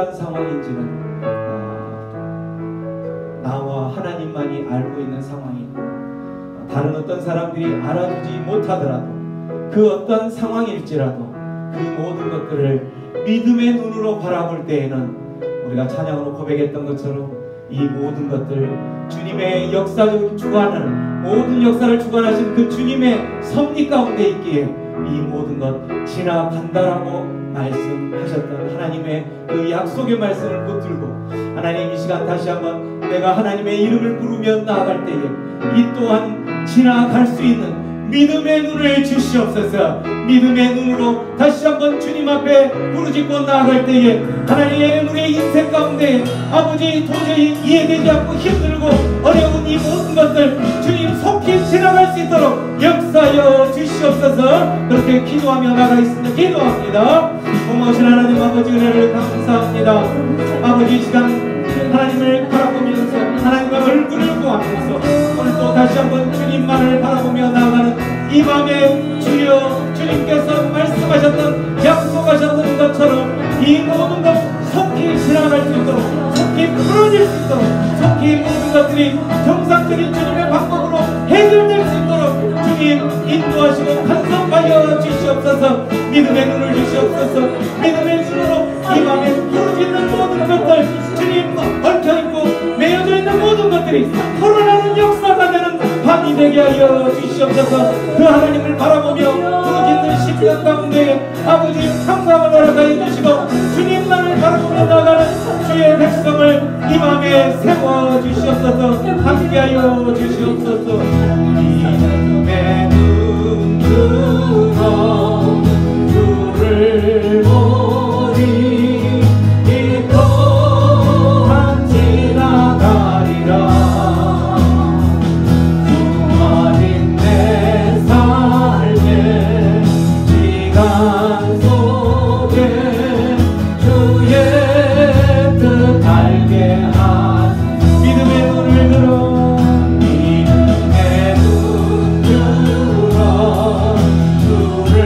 어떠한 상황인지는 나와 하나님만이 알고 있는 상황이고 다른 어떤 사람들이 알아주지 못하더라도 그 어떤 상황일지라도 그 모든 것들을 믿음의 눈으로 바라볼 때에는 우리가 찬양으로 고백했던 것처럼 이 모든 것들 주님의 역사를 주관하는 모든 역사를 주관하신 그 주님의 섭리 가운데 있기에 이 모든 것 지나간다라고 말씀하셨던 하나님의 그 약속의 말씀을 붙들고 하나님 이 시간 다시 한번 내가 하나님의 이름을 부르며 나아갈 때에 이 또한 지나갈 수 있는 믿음의 눈을 주시옵소서. 믿음의 눈으로 다시 한번 주님 앞에 부르짖고 나아갈 때에 하나님의 우리의 인생 가운데 아버지 도저히 이해되지 않고 힘들고 어려운 이 모든 것들 주님 속히 지나갈 수 있도록 역사하여 주시옵소서. 그렇게 기도하며 나가 있습니다. 기도합니다. 고마우신 하나님 아버지 은혜를 감사합니다. 아버지 이 시간 하나님을 바라보면서 하나님의 얼굴을 보면서 오늘 또 다시 한번 주님만을 바라보며 나아가는 이 밤에 주여 주님께서 말씀하셨던 약속하셨던 것처럼 이 모든 것 속히 지나갈 수 있도록 속히 풀어질 수 있도록 속히 모든 것들이 정상적인 주님의 방법으로 해결될 수 있도록 주님 인도하시고 간섭하여 주시옵소서. 믿음의 눈을 주시옵소서. 믿음의 눈으로 이 밤에 풀어지는 모든 것들 주님 얽혀있고 매여져 있는 모든 것들이 풀어나는 역사가 되는 밤이 되게 하여 주시옵소서. 그 하나님을 바라보며 부르짖는 심령 가운데 아버지 평강을 허락하여 주시고 주님만을 바라보며 나가는 주의 백성을 이 밤에 세워 주시옵소서. 함께하여 주시옵소서. 믿음의 눈으로 주를 보니 이 또한 지나가리라. 수많은 내 삶의 시간 속에 주의 뜻 알게 한 믿음의 눈을 들어 믿음의 눈 들어 주를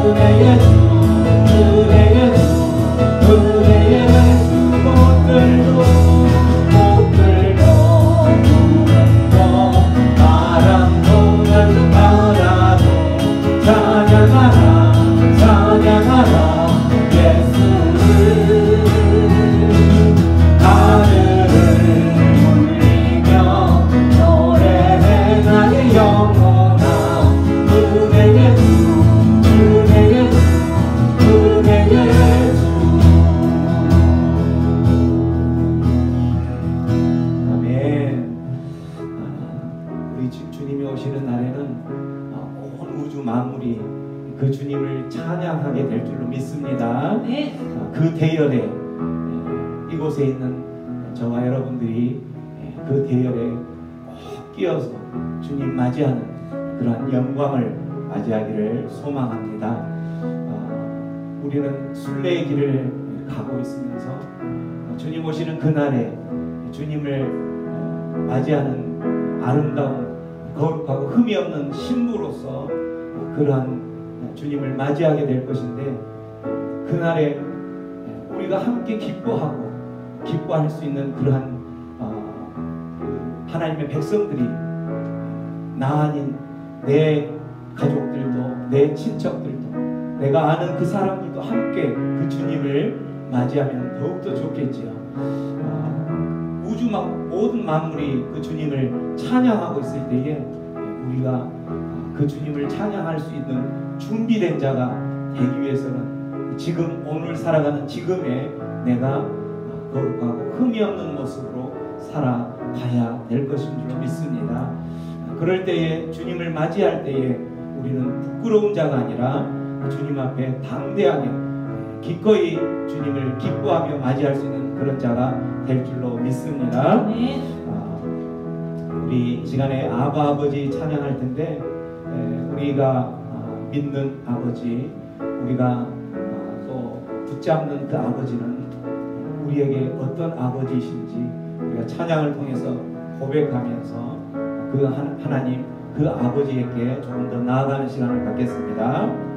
은혜의 주 은혜의 주 은혜의 주 못들고 바람 부는 바라도 찬양하라 찬양하라 예수를 하늘을 울리며 노래해 나의 영혼아 은혜의 주 은혜의 주 은혜의 주 아멘. 우리 주님이 오시는 날에는 온 우주 만물이 그 주님을 찬양하게 될 줄로 믿습니다. 네. 그 대열에 이곳에 있는 저와 여러분들이 그 대열에 꼭 끼어서 주님 맞이하는 그러한 영광을 맞이하기를 소망합니다. 우리는 순례의 길을 가고 있으면서 주님 오시는 그날에 주님을 맞이하는 아름다운 거룩하고 흠이 없는 신부로서 그러한 주님을 맞이하게 될 것인데 그날에 우리가 함께 기뻐하고 기뻐할 수 있는 그러한 하나님의 백성들이 나 아닌 내 가족들도 내 친척들도 내가 아는 그 사람들도 함께 그 주님을 맞이하면 더욱더 좋겠지요. 우주 모든 만물이 그 주님을 찬양하고 있을 때에 우리가 그 주님을 찬양할 수 있는 준비된 자가 되기 위해서는 지금 오늘 살아가는 지금에 내가 거룩하고 흠이 없는 모습으로 살아가야 될 것인 줄로 믿습니다. 그럴 때에 주님을 맞이할 때에 우리는 부끄러운 자가 아니라 주님 앞에 당대하게 기꺼이 주님을 기뻐하며 맞이할 수 있는 그런 자가 될 줄로 믿습니다. 우리 시간에 아바 아버지 찬양할 텐데 우리가 믿는 아버지 우리가 또 붙잡는 그 아버지는 우리에게 어떤 아버지이신지 우리가 찬양을 통해서 고백하면서 그 하나님 그 아버지에게 조금 더 나아가는 시간을 갖겠습니다.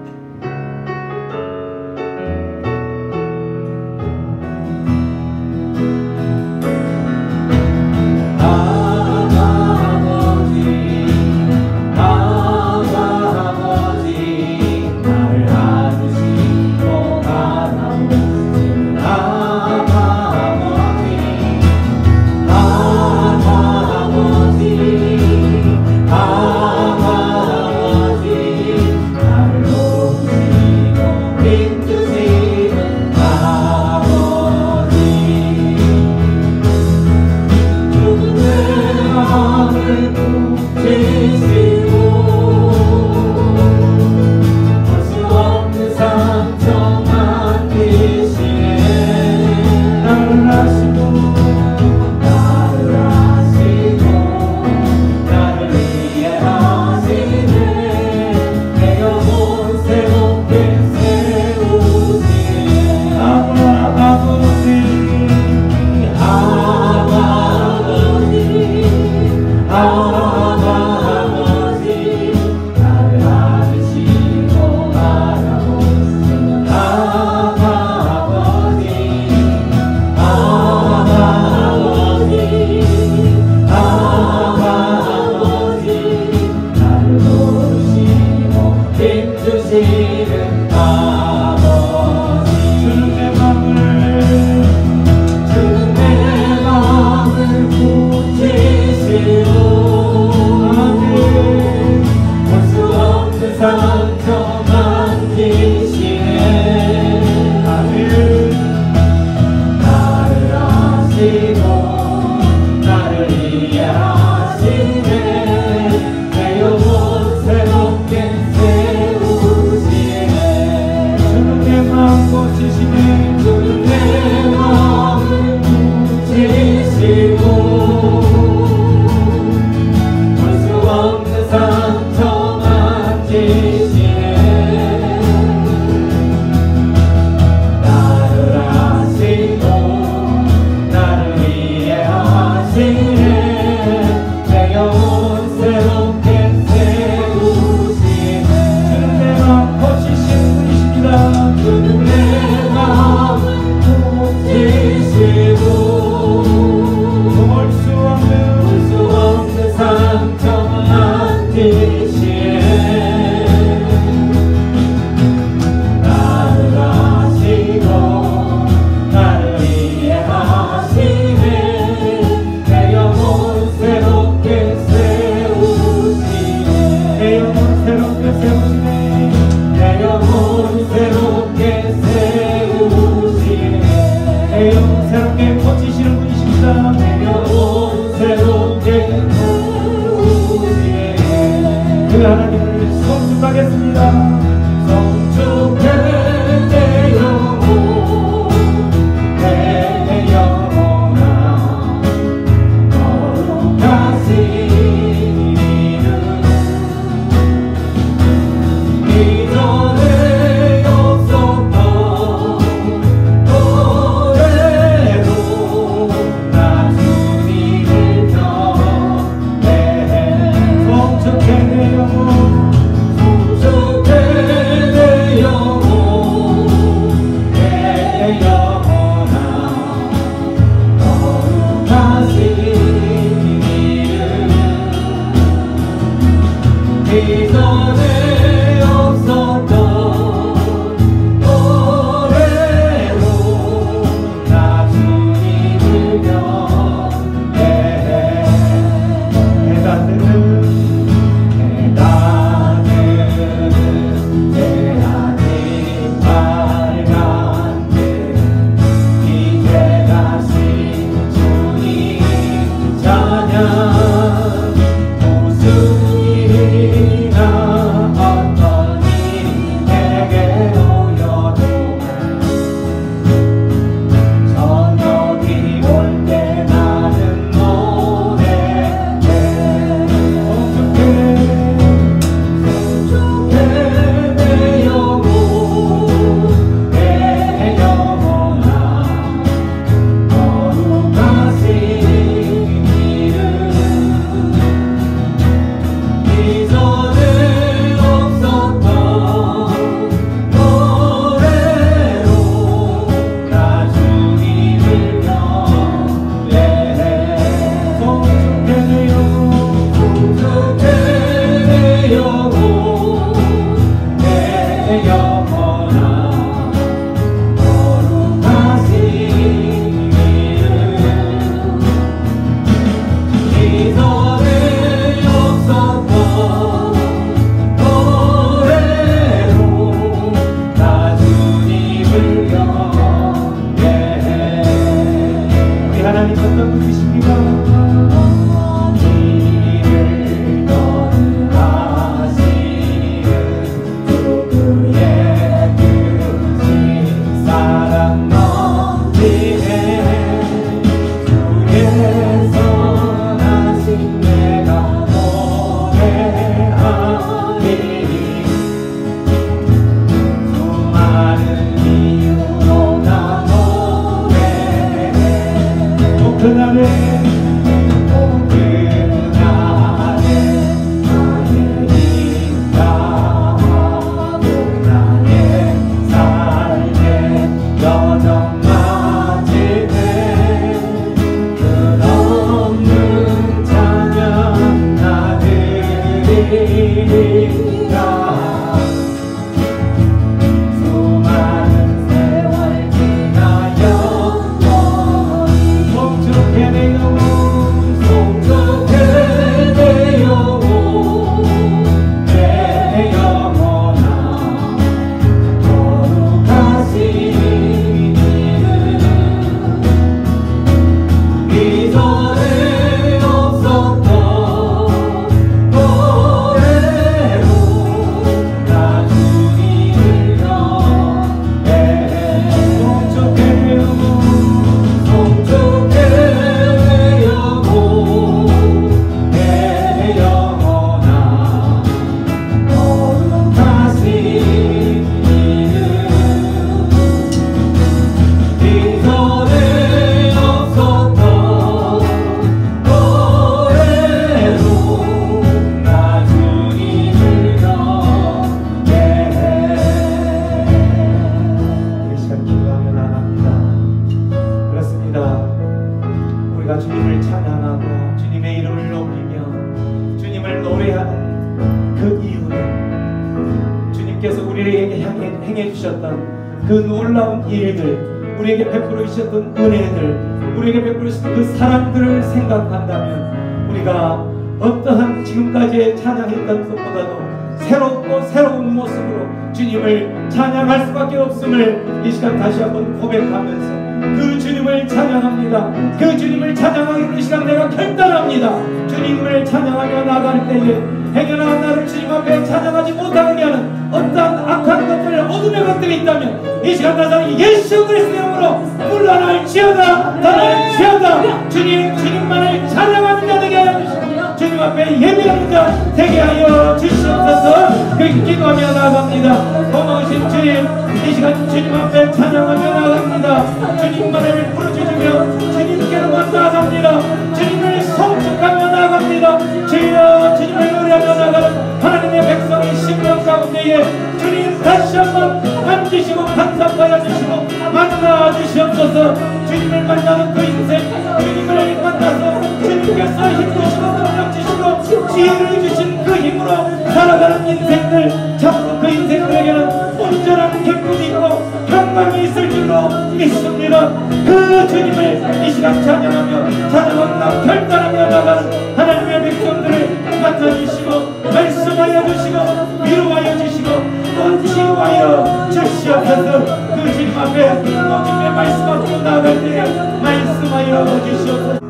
그 놀라운 일들, 우리에게 베풀어 주셨던 은혜들, 우리에게 베풀어 주셨던 그 사랑들을 생각한다면 우리가 어떠한 지금까지의 찬양했던 것보다도 새롭고 새로운 모습으로 주님을 찬양할 수밖에 없음을 이 시간 다시 한번 고백하면서 그 주님을 찬양합니다. 그 주님을 찬양하기로 이 시간 내가 결단합니다. 주님을 찬양하며 나갈 때에 행여나 나를 주님 앞에 찬양하지 못하게 하는 어떠한 악한 것들, 어둠의 것들이 있다면 이 시간 다시 예수 그리스도의 이름으로 물러날지어다, 떠날지어다. 주님만을 찬양하는 자 되게 하여 주시고 주님 앞에 예배하는 자 되게 하여 주시옵소서. 그렇게 기도하며 나아갑니다. 고마우신 주님, 이 시간 주님 앞에 찬양하며 나아갑니다. 주님만을 부르짖으며 주님께로만 나아갑니다. 주님을 성축하며 나아갑니다. 주여, 주님을 노래하며 나아가는 하나님의 백성의 심령 가운데에 주님 다시 한번 만지시고 감사하여 주시고 만나 주시옵소서. 주님을 만나는 그 인생, 주님을 만나서 주님께서 힘주시고 능력 주시고 지혜를 주신 그 힘으로 살아가는 인생들, 참으로 그 인생들에게는 온전한 기쁨이 있고 평강이 있을 줄로 믿습니다. 그 주님을 이 시간 찬양하며 찬양하며 결단하며 나가는 하나님의 백성들을 만나주시고 말씀하여 주시고 위로하여 주시고 또 치유하여 주시옵소서. 그 주님 앞에 또 주님의 말씀 앞으로 나아갈 때 말씀하여 주시옵소서.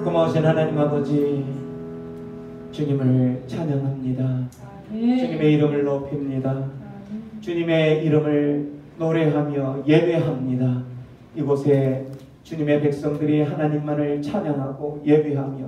고마우신 하나님 아버지, 주님을 찬양합니다. 주님의 이름을 높입니다. 주님의 이름을 노래하며 예배합니다. 이곳에 주님의 백성들이 하나님만을 찬양하고 예배하며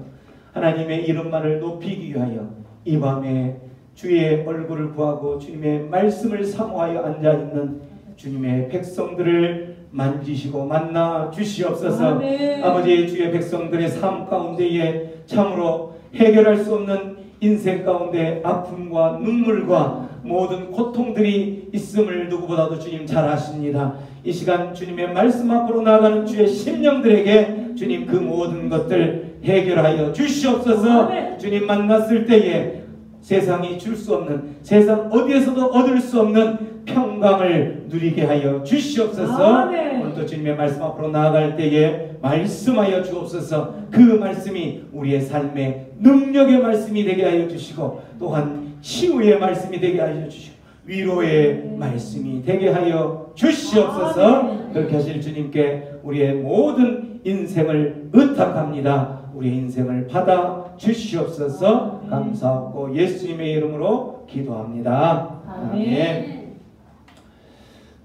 하나님의 이름만을 높이기 위하여 이 밤에 주의 얼굴을 구하고 주님의 말씀을 사모하여 앉아있는 주님의 백성들을 만지시고 만나 주시옵소서. 아멘. 아버지, 주의 백성들의 삶 가운데에 참으로 해결할 수 없는 인생 가운데 아픔과 눈물과 모든 고통들이 있음을 누구보다도 주님 잘 아십니다. 이 시간 주님의 말씀 앞으로 나아가는 주의 심령들에게 주님 그 모든 것들 해결하여 주시옵소서. 아멘. 주님 만났을 때에 세상이 줄 수 없는, 세상 어디에서도 얻을 수 없는 평강을 누리게 하여 주시옵소서. 오늘도 주님의 말씀 앞으로 나아갈 때에 말씀하여 주옵소서. 그 말씀이 우리의 삶의 능력의 말씀이 되게 하여 주시고, 또한 치유의 말씀이 되게 하여 주시고, 위로의 말씀이 되게 하여 주시옵소서. 그렇게 하실 주님께 우리의 모든 인생을 의탁합니다. 우리의 인생을 받아 주시옵소서. 감사하고 예수님의 이름으로 기도합니다. 아멘.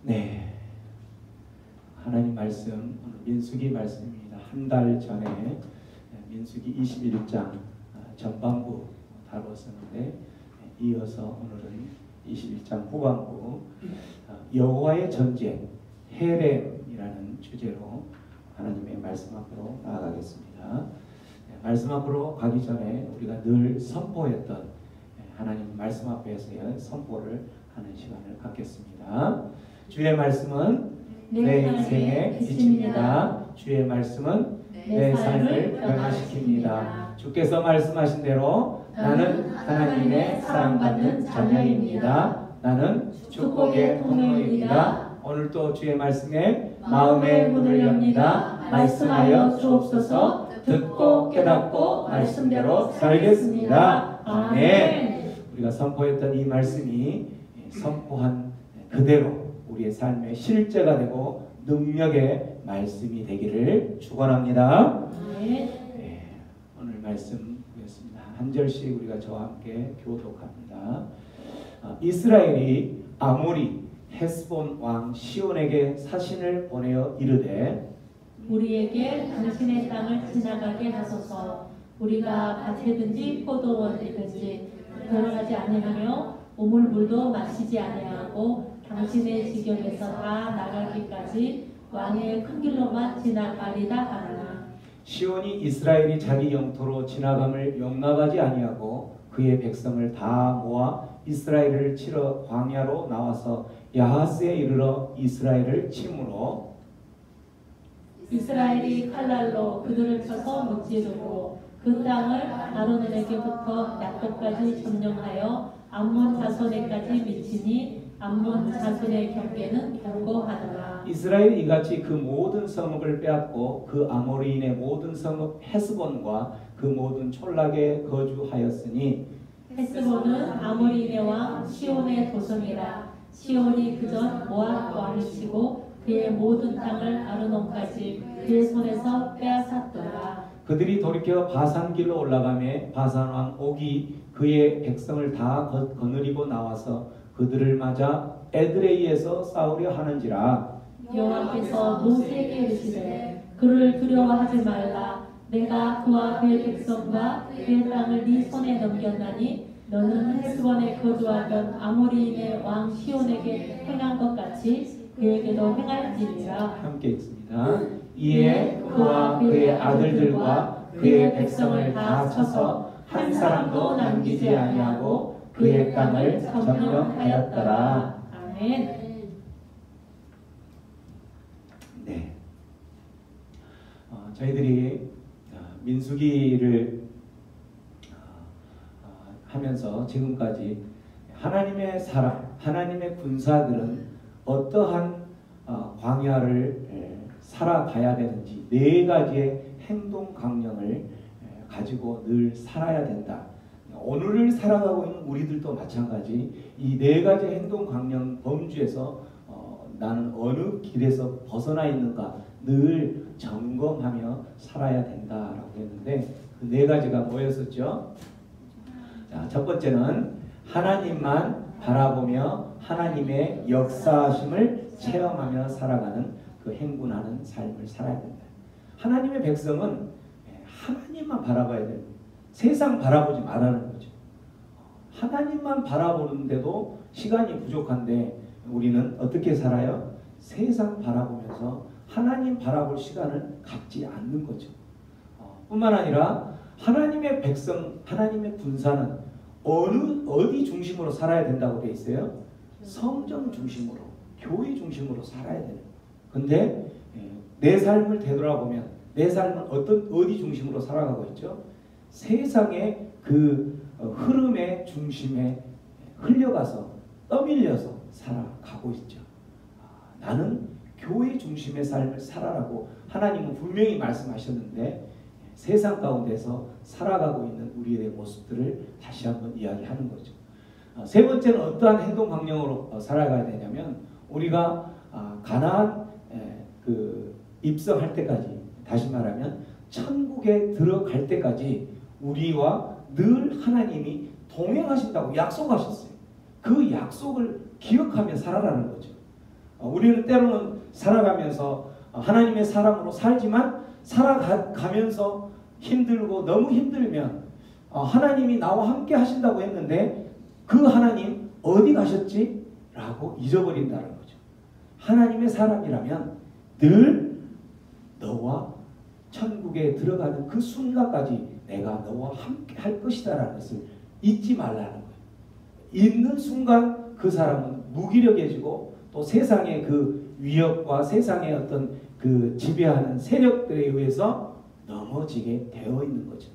네, 하나님 말씀 오늘 민수기 말씀입니다. 한 달 전에 민수기 21장 전반부 다루었었는데, 이어서 오늘은 21장 후반부 여호와의 전쟁 헤렘이라는 주제로 하나님의 말씀 앞으로 나아가겠습니다. 말씀 앞으로 가기 전에 우리가 늘 선포했던 하나님 말씀 앞에서의 선포를 하는 시간을 갖겠습니다. 주의 말씀은 내 인생의 빛입니다. 주의 말씀은 내 삶을 변화시킵니다. 주께서 말씀하신 대로 나는 하나님의 사랑받는 자녀입니다. 나는 축복의 통로입니다. 오늘도 주의 말씀에 마음의 문을 엽니다. 말씀하여 주옵소서. 듣고 깨닫고 말씀대로 살겠습니다. 아멘. 우리가 선포했던 이 말씀이 선포한 그대로 우리의 삶의 실제가 되고 능력의 말씀이 되기를 축원합니다. 네, 오늘 말씀 보겠습니다. 한 절씩 우리가 저와 함께 교독합니다. 이스라엘이 아모리 헤스본 왕 시온에게 사신을 보내어 이르되, 우리에게 당신의 땅을 지나가게 하소서. 우리가 밭이든지 포도원이든지 들어가지 아니하며 우물물도 마시지 아니하고 당신의 지경에서 다 나가기까지 왕의 큰 길로만 지나가리다 하나. 시온이 이스라엘이 자기 영토로 지나감을 용납하지 아니하고 그의 백성을 다 모아 이스라엘을 치러 광야로 나와서 야하스에 이르러 이스라엘을 치므로, 이스라엘이 칼날로 그들을 쳐서 무찌르고 그 땅을 아론에게부터 야곱까지 점령하여 암몬 자손에까지 미치니 암몬 자손의 경계는 견고하더라. 이스라엘이 이같이 그 모든 성읍을 빼앗고 그 아모리인의 모든 성읍 헤스본과 그 모든 촌락에 거주하였으니, 헤스본은 아모리인의 왕 시온의 도성이라. 시온이 그전 모압 왕이 치고 그의 모든 땅을 아르논까지 그의 손에서 빼앗았더라. 그들이 돌이켜 바산길로 올라가매 바산 왕 옥이 그의 백성을 다 거느리고 나와서 그들을 맞아 에드레이에서 싸우려 하는지라. 여호와께서 모세에게 이르시되 그를 두려워하지 말라. 내가 그와 그의 백성과 그의 땅을 네 손에 넘겼나니 너는 헤스본에 거주하던 아모리인의 왕 시온에게 행한 것 같이 그에게도 행할지니라. 함께 읽습니다. 이에 그와 그의 아들들과 그의 백성을 다 쳐서 한 사람도 남기지 아니하고 그의 땅을 점령하였더라. 아멘. 네, 저희들이 민수기를 하면서 지금까지 하나님의 사람, 하나님의 군사들은 어떠한 광야를 살아가야 되는지 네 가지의 행동 강령을 가지고 늘 살아야 된다. 오늘을 살아가고 있는 우리들도 마찬가지 이 네 가지 행동 강령 범주에서 나는 어느 길에서 벗어나 있는가 늘 점검하며 살아야 된다라고 했는데, 그 네 가지가 뭐였었죠? 자, 첫 번째는 하나님만 바라보며 하나님의 역사하심을 체험하며 살아가는 그 행군하는 삶을 살아야 된다. 하나님의 백성은 하나님만 바라봐야 돼요. 세상 바라보지 말라는 거죠. 하나님만 바라보는데도 시간이 부족한데 우리는 어떻게 살아요? 세상 바라보면서 하나님 바라볼 시간을 갖지 않는 거죠. 뿐만 아니라 하나님의 백성, 하나님의 군사는 어디 중심으로 살아야 된다고 되어 있어요? 성전 중심으로, 교회 중심으로 살아야 돼요. 근데 내 삶을 되돌아보면 내 삶은 어디 중심으로 살아가고 있죠? 세상의 그 흐름의 중심에 흘려가서 떠밀려서 살아가고 있죠. 나는 교회 중심의 삶을 살아라고 하나님은 분명히 말씀하셨는데 세상 가운데서 살아가고 있는 우리의 모습들을 다시 한번 이야기하는 거죠. 세 번째는 어떠한 행동 방향으로 살아가야 되냐면 우리가 가나안 입성할 때까지, 다시 말하면 천국에 들어갈 때까지 우리와 늘 하나님이 동행하신다고 약속하셨어요. 그 약속을 기억하며 살아라는 거죠. 우리는 때로는 살아가면서 하나님의 사랑으로 살지만 살아가면서 힘들고 너무 힘들면 하나님이 나와 함께 하신다고 했는데 그 하나님 어디 가셨지? 라고 잊어버린다는 거죠. 하나님의 사람이라면 늘 너와 천국에 들어가는 그 순간까지 내가 너와 함께 할 것이다 라는 것을 잊지 말라는 거예요. 잊는 순간 그 사람은 무기력해지고 또 세상의 그 위협과 세상의 어떤 그 지배하는 세력들에 의해서 넘어지게 되어 있는 거죠.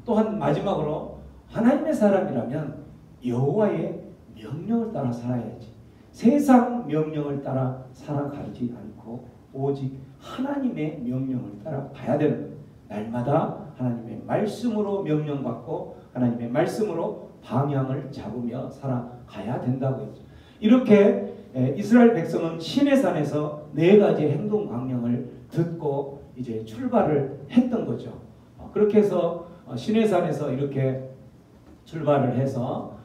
또한 마지막으로 하나님의 사람이라면 여호와의 명령을 따라 살아야지. 세상 명령을 따라 살아가지 않고 오직 하나님의 명령을 따라 가야 되는 거예요. 날마다 하나님의 말씀으로 명령받고 하나님의 말씀으로 방향을 잡으며 살아가야 된다고 했죠. 이렇게 이스라엘 백성은 시내산에서 4가지 행동 강령을 듣고 이제 출발을 했던 거죠. 그렇게 해서 시내산에서 이렇게 출발을 해서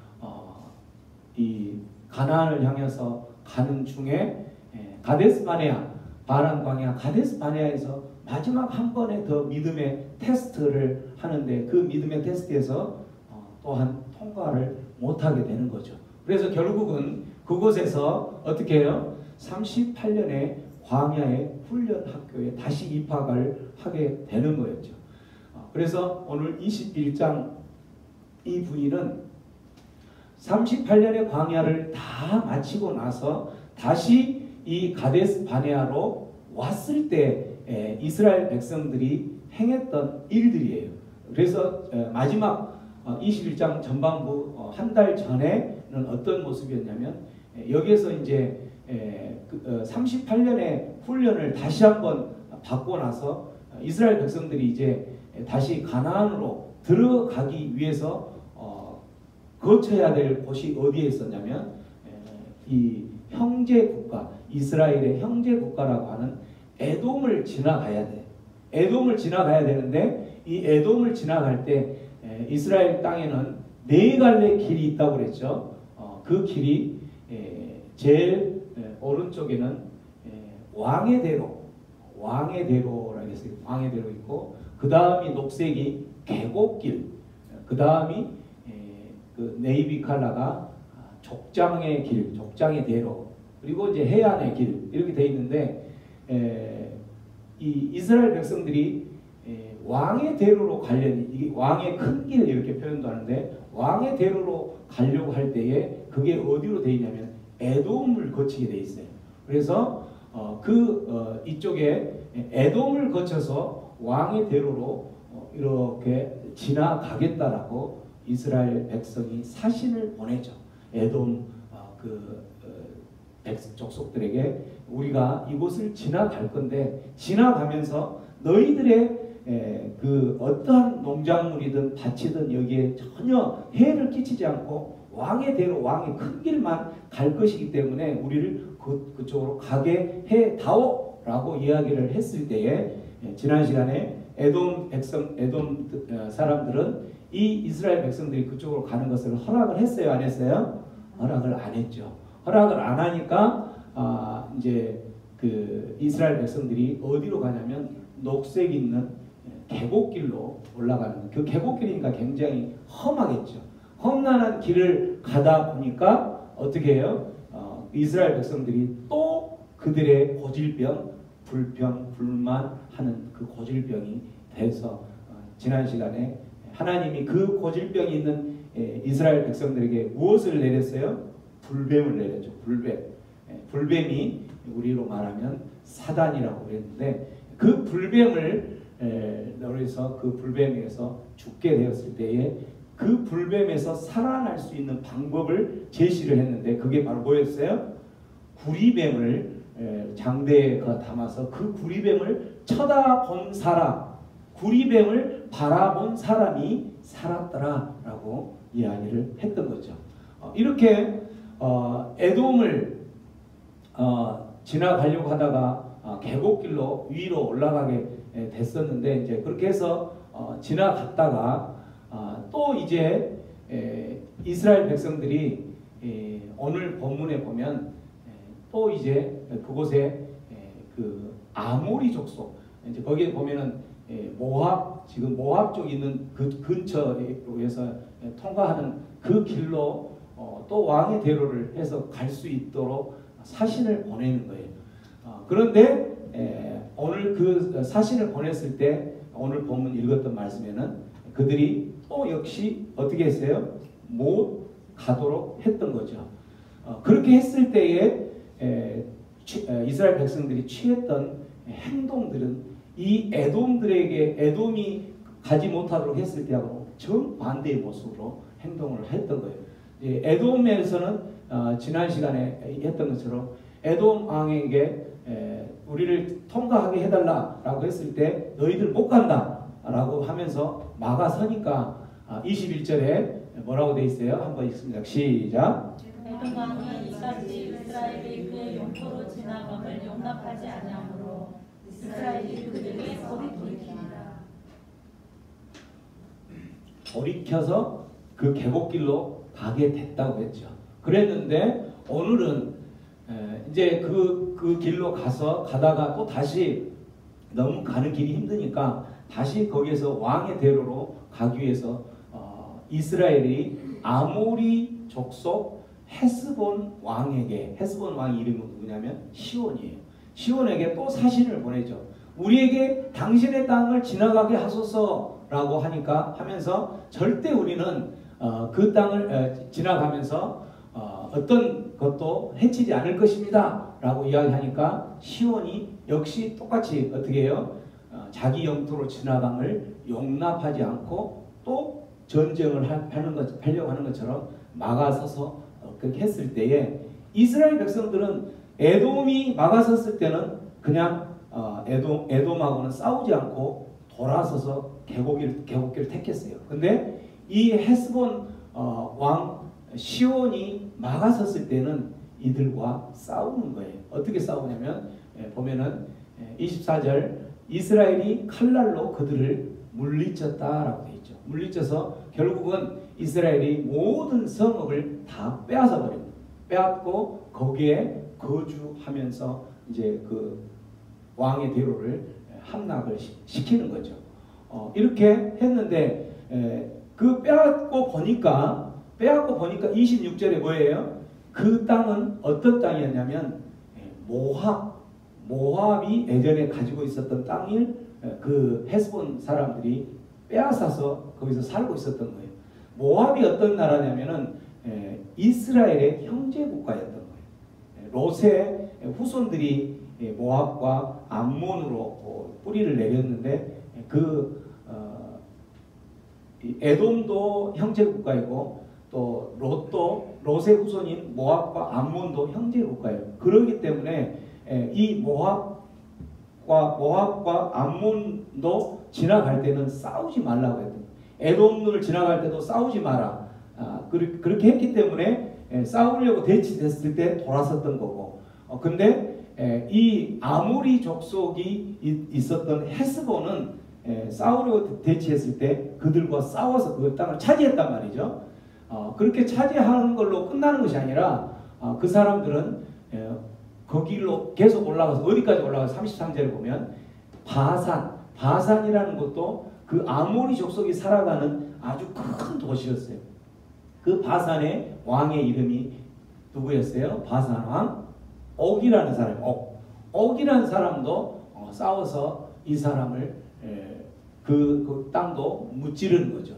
이 가나안을 향해서 가는 중에 가데스 바네아, 바란 광야 가데스 바네아에서 마지막 한 번의 더 믿음의 테스트를 하는데 그 믿음의 테스트에서 또한 통과를 못하게 되는 거죠. 그래서 결국은 그곳에서 어떻게 해요? 38년의 광야의 훈련 학교에 다시 입학을 하게 되는 거였죠. 그래서 오늘 21장 이 부인은 38년의 광야를 다 마치고 나서 다시 이 가데스 바네아로 왔을 때 이스라엘 백성들이 행했던 일들이에요. 그래서 마지막 21장 전반부 한 달 전에는 어떤 모습이었냐면 여기에서 이제 38년의 훈련을 다시 한번 받고 나서 이스라엘 백성들이 이제 다시 가나안으로 들어가기 위해서 거쳐야 될 곳이 어디에 있었냐면 이 형제 국가, 이스라엘의 형제 국가라고 하는 에돔을 지나가야 돼. 에돔을 지나가야 되는데 이 에돔을 지나갈 때 이스라엘 땅에는 4갈래 길이 있다고 그랬죠. 그 길이 제일 오른쪽에는 왕의 대로라고 했어요. 왕의 대로 있고 그 다음이 녹색이 계곡길, 그 다음이 그 네이비 컬러가 족장의 길, 족장의 대로, 그리고 이제 해안의 길 이렇게 돼 있는데 이 이스라엘 백성들이 왕의 대로로 가려니 이게 왕의 큰 길 이렇게 표현도 하는데 왕의 대로로 가려고 할 때에 그게 어디로 돼 있냐면 에돔을 거치게 돼 있어요. 그래서 이쪽에 에돔을 거쳐서 왕의 대로로 이렇게 지나가겠다라고 이스라엘 백성이 사신을 보내죠. 에돔 족속들에게 우리가 이곳을 지나갈 건데 지나가면서 너희들의 그 어떠한 농작물이든 밭이든 여기에 전혀 해를 끼치지 않고 왕의 대로 왕의 큰 길만 갈 것이기 때문에 우리를 그쪽으로 가게 해다오 라고 이야기를 했을 때에 지난 시간에 에돔 사람들은 이 이스라엘 백성들이 그쪽으로 가는 것을 허락을 했어요, 안 했어요? 허락을 안 했죠. 허락을 안 하니까 이제 그 이스라엘 백성들이 어디로 가냐면 녹색 있는 계곡길로 올라가는, 그 계곡길이니까 굉장히 험하겠죠. 험난한 길을 가다 보니까 어떻게 해요? 이스라엘 백성들이 또 그들의 고질병, 불평, 불만하는 그 고질병이 돼서 지난 시간에 하나님이 그 고질병이 있는 이스라엘 백성들에게 무엇을 내렸어요? 불뱀을 내렸죠. 불뱀이 우리로 말하면 사단이라고 그랬는데 그 불뱀을 그래서 그 불뱀에서 죽게 되었을 때에 그 불뱀에서 살아날 수 있는 방법을 제시를 했는데 그게 바로 뭐였어요? 구리뱀을 장대에 담아서 그 구리뱀을 쳐다본 사람, 구리뱀을 바라본 사람이 살았더라라고 이야기를 했던 거죠. 이렇게 에돔을 지나가려고 하다가 계곡길로 위로 올라가게 됐었는데 이제 그렇게 해서 지나갔다가 또 이제 이스라엘 백성들이 오늘 본문에 보면 또 이제 그곳에 그 아모리 족속 이제 거기에 보면은 모압 지금 모압 쪽에 있는 그 근처에서 통과하는 그 길로 또 왕의 대로를 해서 갈 수 있도록 사신을 보내는 거예요. 그런데 오늘 그 사신을 보냈을 때 오늘 본문 읽었던 말씀에는 그들이 또 역시 어떻게 했어요? 못 가도록 했던 거죠. 그렇게 했을 때에 이스라엘 백성들이 취했던 행동들은 이 에돔들에게 에돔이 가지 못하도록 했을 때하고 정반대의 모습으로 행동을 했던 거예요. 에돔에서는 지난 시간에 했던 것처럼 에돔 왕에게 우리를 통과하게 해달라라고 했을 때 너희들 못 간다라고 하면서 막아서니까 21절에 뭐라고 돼 있어요? 한번 읽습니다. 시작. 에돔 왕이 이같이 이스라엘이 그의 영토로 지나감을 용납하지 아니하므로 이스라엘이 그들에게 돌이키니라. 돌이켜서 그 계곡길로 가게 됐다고 했죠. 그랬는데 오늘은 이제 그 길로 가다가 또 다시 너무 가는 길이 힘드니까 다시 거기에서 왕의 대로로 가기 위해서 이스라엘이 아모리 족속 헤스본 왕에게 헤스본 왕 이름은 누구냐면 시온이에요. 시온에게 또 사신을 보내죠. 우리에게 당신의 땅을 지나가게 하소서라고 하면서 절대 우리는 그 땅을 지나가면서 어떤 것도 해치지 않을 것입니다 라고 이야기하니까 시온이 역시 똑같이 어떻게 해요? 자기 영토로 지나감을 용납하지 않고 또 전쟁을 하려고 하는 것처럼 막아서서 그렇게 했을 때에 이스라엘 백성들은 에돔이 막아섰을 때는 그냥 에돔하고는 싸우지 않고 돌아서서 계곡길을 택했어요. 근데 이 헤스본 왕 시온이 막아섰을 때는 이들과 싸우는 거예요. 어떻게 싸우냐면 보면은 24절 이스라엘이 칼날로 그들을 물리쳤다라고 되어 있죠. 물리쳐서 결국은 이스라엘이 모든 성읍을 다 빼앗아 버립니다. 빼앗고 거기에 거주하면서 이제 그 왕의 대로를 함락을 시키는 거죠. 이렇게 했는데 그 빼앗고 보니까 26절에 뭐예요? 그 땅은 어떤 땅이었냐면 모압이 예전에 가지고 있었던 땅을 그 헤스본 사람들이 빼앗아서 거기서 살고 있었던 거예요. 모압이 어떤 나라냐면은 이스라엘의 형제 국가였던 거예요. 롯의 후손들이 모압과 암몬으로 뿌리를 내렸는데 에돔도 형제 국가이고 또 롯의 후손인 모압과 암몬도 형제 국가예요. 그렇기 때문에 이 모압과 암몬도 지나갈 때는 싸우지 말라고 했던 거예요. 에돔을 지나갈 때도 싸우지 마라. 그렇게 했기 때문에 싸우려고 대치됐을 때 돌아섰던 거고. 근데 이 아모리 족속이 있었던 헤스본은 싸우려고 대치했을 때 그들과 싸워서 그 땅을 차지했단 말이죠. 그렇게 차지하는 걸로 끝나는 것이 아니라 그 사람들은 거기로 계속 올라가서 어디까지 올라가서 33절에 보면 바산이라는 것도 그 아모리 족속이 살아가는 아주 큰 도시였어요. 그 바산의 왕의 이름이 누구였어요? 바산 왕 옥이라는 사람. 옥이라는 사람도 싸워서 이 사람을 그 땅도 무찌르는 거죠.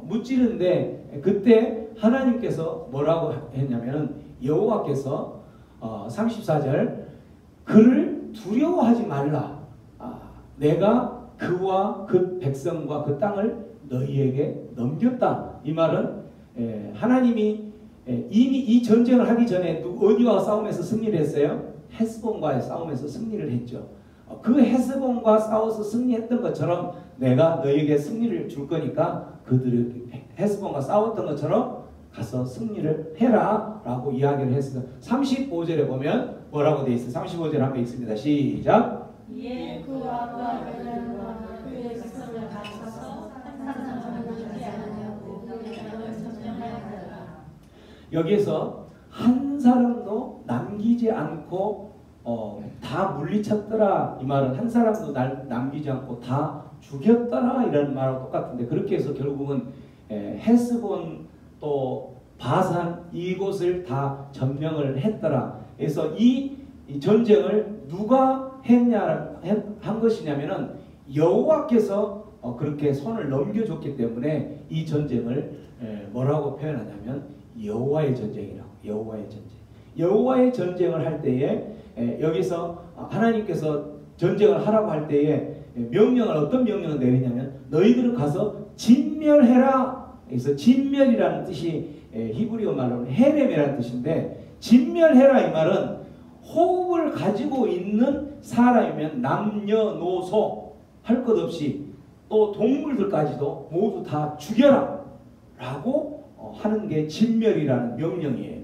무찌르는데 그때 하나님께서 뭐라고 했냐면은 여호와께서 34절 그를 두려워하지 말라. 내가 그와 그 백성과 그 땅을 너희에게 넘겼다. 이 말은 하나님이 이미 이 전쟁을 하기 전에 어디와 싸움에서 승리를 했어요? 헤스본과의 싸움에서 승리를 했죠. 그 헤스본과 싸워서 승리했던 것처럼 내가 너희에게 승리를 줄 거니까 그들이 헤스본과 싸웠던 것처럼 가서 승리를 해라 라고 이야기를 했어요. 35절에 보면 뭐라고 되어 있어요? 35절 한번 읽습니다. 시작. 이에 그와 그의 백성을 바쳐서 한 사람을 죽지 않으려고 그의 땅을 점령하였더라. 여기에서 한 사람도 남기지 않고 다 물리쳤더라. 이 말은 한 사람도 남기지 않고 다 죽였더라 이라는 말하고 똑같은데, 그렇게 해서 결국은 헤스본 또 바산 이곳을 다 점령을 했더라. 그래서 이 전쟁을 누가 한 것이냐면은 여호와께서 그렇게 손을 넘겨줬기 때문에 이 전쟁을 뭐라고 표현하냐면 여호와의 전쟁이라고. 여호와의 전쟁. 여호와의 전쟁을 할 때에 여기서 하나님께서 전쟁을 하라고 할 때에 명령을, 어떤 명령을 내리냐면 너희들은 가서 진멸해라. 그래서 진멸이라는 뜻이 히브리어 말로는 헤렘이라는 뜻인데, 진멸해라 이 말은 호흡을 가지고 있는 사람이면 남녀노소 할 것 없이 또 동물들까지도 모두 다 죽여라 라고 하는 게 진멸이라는 명령이에요.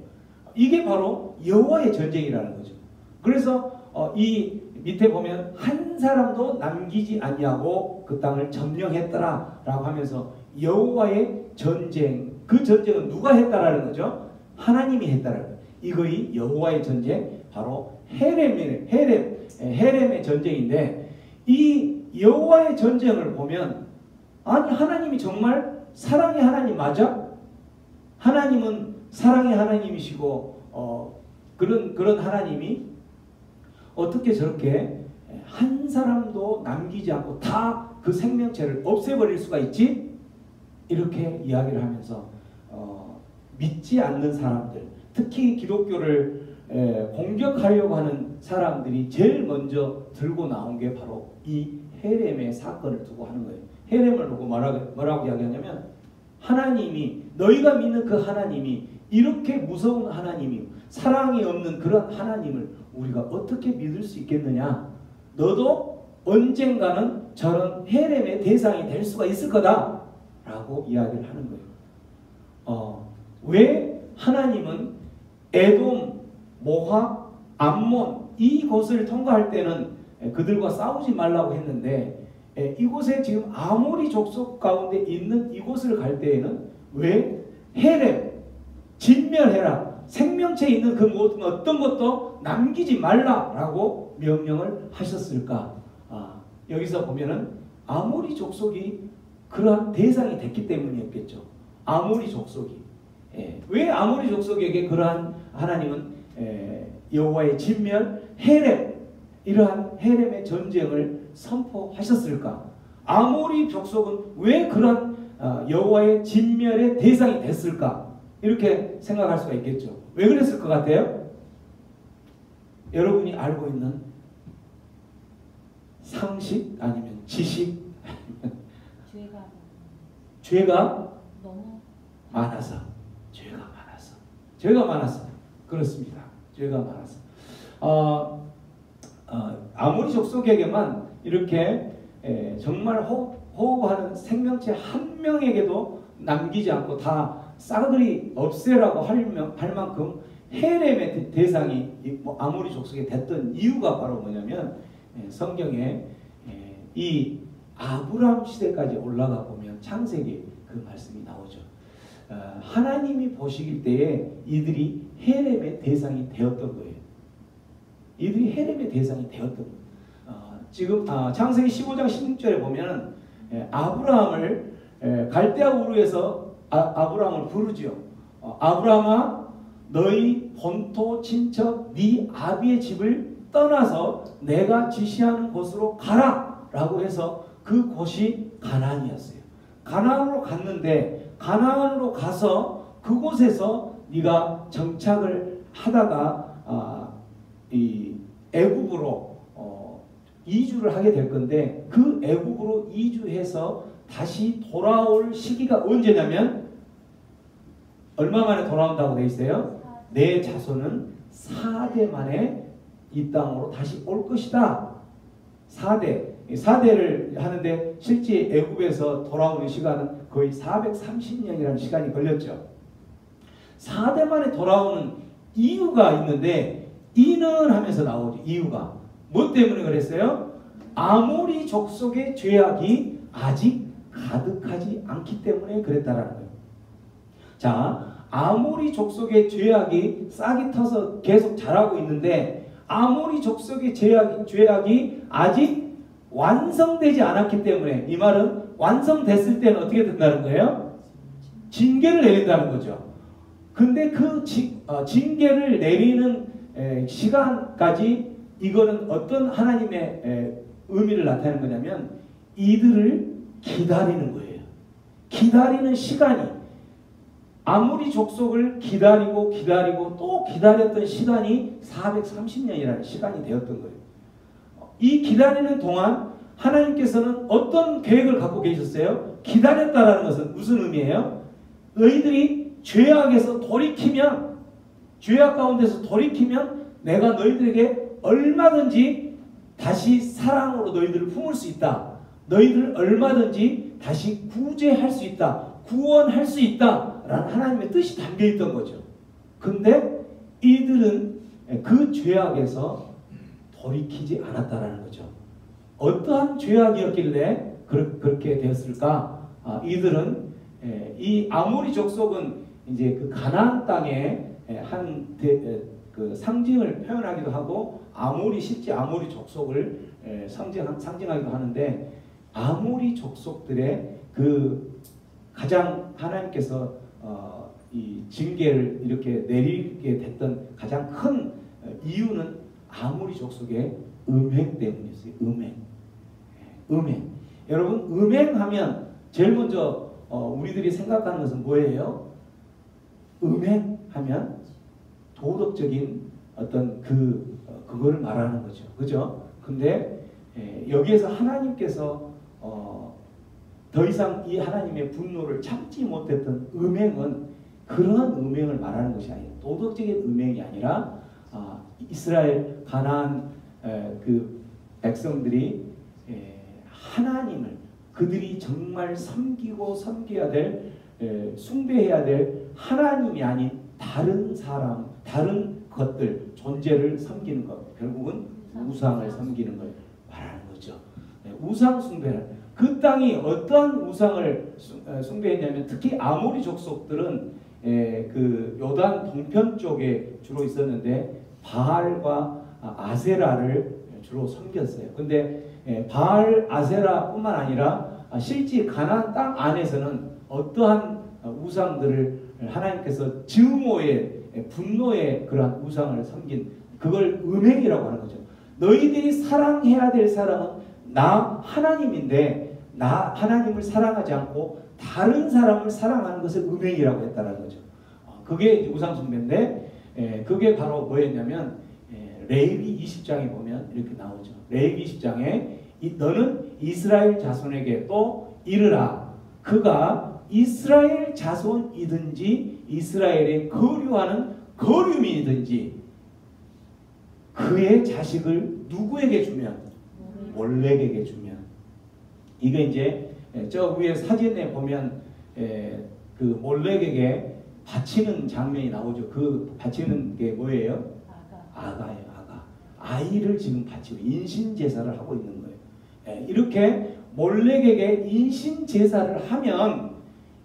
이게 바로 여호와의 전쟁이라는 거죠. 그래서 이 밑에 보면 한 사람도 남기지 아니하고 그 땅을 점령했더라 라고 하면서 여호와의 전쟁, 그 전쟁은 누가 했다라는 거죠? 하나님이 했다라는 거예요. 이거이 여호와의 전쟁, 바로 헤렘의 전쟁인데, 이 여호와의 전쟁을 보면 아니 하나님이 정말 사랑의 하나님 맞아? 하나님은 사랑의 하나님이시고 그런 하나님이 어떻게 저렇게 한 사람도 남기지 않고 다 그 생명체를 없애버릴 수가 있지? 이렇게 이야기를 하면서 믿지 않는 사람들, 특히 기독교를 공격하려고 하는 사람들이 제일 먼저 들고 나온 게 바로 이 헤렘의 사건을 두고 하는 거예요. 헤렘을 두고 뭐라고 이야기하냐면, 하나님이, 너희가 믿는 그 하나님이 이렇게 무서운 하나님이, 사랑이 없는 그런 하나님을 우리가 어떻게 믿을 수 있겠느냐? 너도 언젠가는 저런 헤렘의 대상이 될 수가 있을 거다 라고 이야기를 하는 거예요. 왜 하나님은 에돔, 모압, 암몬 이곳을 통과할 때는 그들과 싸우지 말라고 했는데, 이곳에 지금 아모리 족속 가운데 있는 이곳을 갈 때에는 왜 헤렘, 진멸해라, 생명체 있는 그 모든 어떤 것도 남기지 말라라고 명령을 하셨을까? 여기서 보면은 아모리 족속이 그러한 대상이 됐기 때문이었겠죠. 아모리 족속이. 왜 아모리 족속에게 그러한 하나님은 여호와의 진멸, 헤렘, 이러한 헤렘의 전쟁을 선포하셨을까? 아모리 족속은 왜 그러한 여호와의 진멸의 대상이 됐을까? 이렇게 생각할 수가 있겠죠. 왜 그랬을 것 같아요? 여러분이 알고 있는 상식 아니면 지식 아니면 죄가 너무 많아서, 죄가 많아서 그렇습니다. 죄가 많아서 아모리 족속에게만 이렇게 정말 호흡하는 생명체 한 명에게도 남기지 않고 다 싸그리 없애라고 할 만큼 헤렘의 대상이 아모리 족속에 됐던 이유가 바로 뭐냐면, 성경에 이 아브라함 시대까지 올라가 보면 창세기 그 말씀이 나오죠. 하나님이 보시길 때에 이들이 헤렘의 대상이 되었던 거예요. 이들이 헤렘의 대상이 되었던 거예요. 지금 창세기 15장 16절에 보면 아브라함을 갈대아 우르에서 아브라함을 부르죠. 아브라함아, 너희 본토 친척 네 아비의 집을 떠나서 내가 지시하는 곳으로 가라 라고 해서 그 곳이 가나안이었어요. 가나안으로 갔는데, 가나안으로 가서 그곳에서 네가 정착을 하다가 이 애굽으로 이주를 하게 될 건데, 그 애굽으로 이주해서 다시 돌아올 시기가 언제냐면 얼마 만에 돌아온다고 돼 있어요? 내 자손은 4대 만에 이 땅으로 다시 올 것이다. 4대를 하는데 실제 애굽에서 돌아오는 시간은 거의 430년이라는 시간이 걸렸죠. 4대 만에 돌아오는 이유가 있는데 이는 하면서 나오죠. 이유가 뭐 때문에 그랬어요? 아모리 족속의 죄악이 아직 가득하지 않기 때문에 그랬다라는 거예요. 자, 아모리 족속의 죄악이 싹이 터서 계속 자라고 있는데 아모리 족속의 죄악이 아직 완성되지 않았기 때문에, 이 말은 완성됐을 때는 어떻게 된다는 거예요? 징계를 내린다는 거죠. 근데 그 징계를 내리는 시간까지 이거는 어떤 하나님의 의미를 나타내는 거냐면 이들을 기다리는 거예요. 기다리는 시간이, 아모리 족속을 기다리고 또 기다렸던 시간이 430년이라는 시간이 되었던 거예요. 이 기다리는 동안 하나님께서는 어떤 계획을 갖고 계셨어요? 기다렸다라는 것은 무슨 의미예요? 너희들이 죄악에서 돌이키면, 죄악 가운데서 돌이키면 내가 너희들에게 얼마든지 다시 사랑으로 너희들을 품을 수 있다. 너희들을 얼마든지 다시 구제할 수 있다. 구원할 수 있다. 라는 하나님의 뜻이 담겨있던 거죠. 근데 이들은 그 죄악에서 돌이키지 않았다라는 거죠. 어떠한 죄악이었길래 그렇게 되었을까? 이들은 이 아모리 족속은 이제 그 가나안 땅의 그 상징을 표현하기도 하고 실제 아모리 족속을 상징하기도 하는데, 아모리 족속들의 그 가장 하나님께서 이 징계를 이렇게 내리게 됐던 가장 큰 이유는 아모리 족속의 음행 때문이었어요. 음행. 여러분, 음행하면 제일 먼저 우리들이 생각하는 것은 뭐예요? 음행하면 도덕적인 어떤 그거를 말하는 거죠. 그죠? 근데 여기에서 하나님께서 더 이상 이 하나님의 분노를 참지 못했던 음행은 그러한 음행을 말하는 것이 아니에요. 도덕적인 음행이 아니라 이스라엘 가나안 그 백성들이 하나님을, 그들이 정말 섬기고 섬겨야 될, 숭배해야 될 하나님이 아닌 다른 사람, 다른 것들, 존재를 섬기는 것, 결국은 우상을 섬기는 걸 말하는 거죠. 우상 숭배를, 그 땅이 어떠한 우상을 숭배했냐면 특히 아모리 족속들은 그 요단 동편 쪽에 주로 있었는데 바알과 아세라를 주로 섬겼어요. 근데 바알, 아세라뿐만 아니라 실제 가나안 땅 안에서는 어떠한 우상들을 하나님께서 증오의, 분노의 그러한 우상을 섬긴, 그걸 음행이라고 하는 거죠. 너희들이 사랑해야 될 사람은 나 하나님인데 나 하나님을 사랑하지 않고 다른 사람을 사랑하는 것을 음행이라고 했다는 거죠. 그게 우상 숭배인데 그게 바로 뭐였냐면 레위기 20장에 보면 이렇게 나오죠. 레위기 20장에 너는 이스라엘 자손에게 또 이르라. 그가 이스라엘 자손이든지 이스라엘에 거류하는 거류민이든지 그의 자식을 누구에게 주면? 몰렉에게 주면. 이거 이제 저 위에 사진에 보면 그 몰렉에게 바치는 장면이 나오죠. 그 바치는 게 뭐예요? 아가예요. 아가. 아이를 지금 바치고 인신제사를 하고 있는 거예요. 이렇게 몰렉에게 인신제사를 하면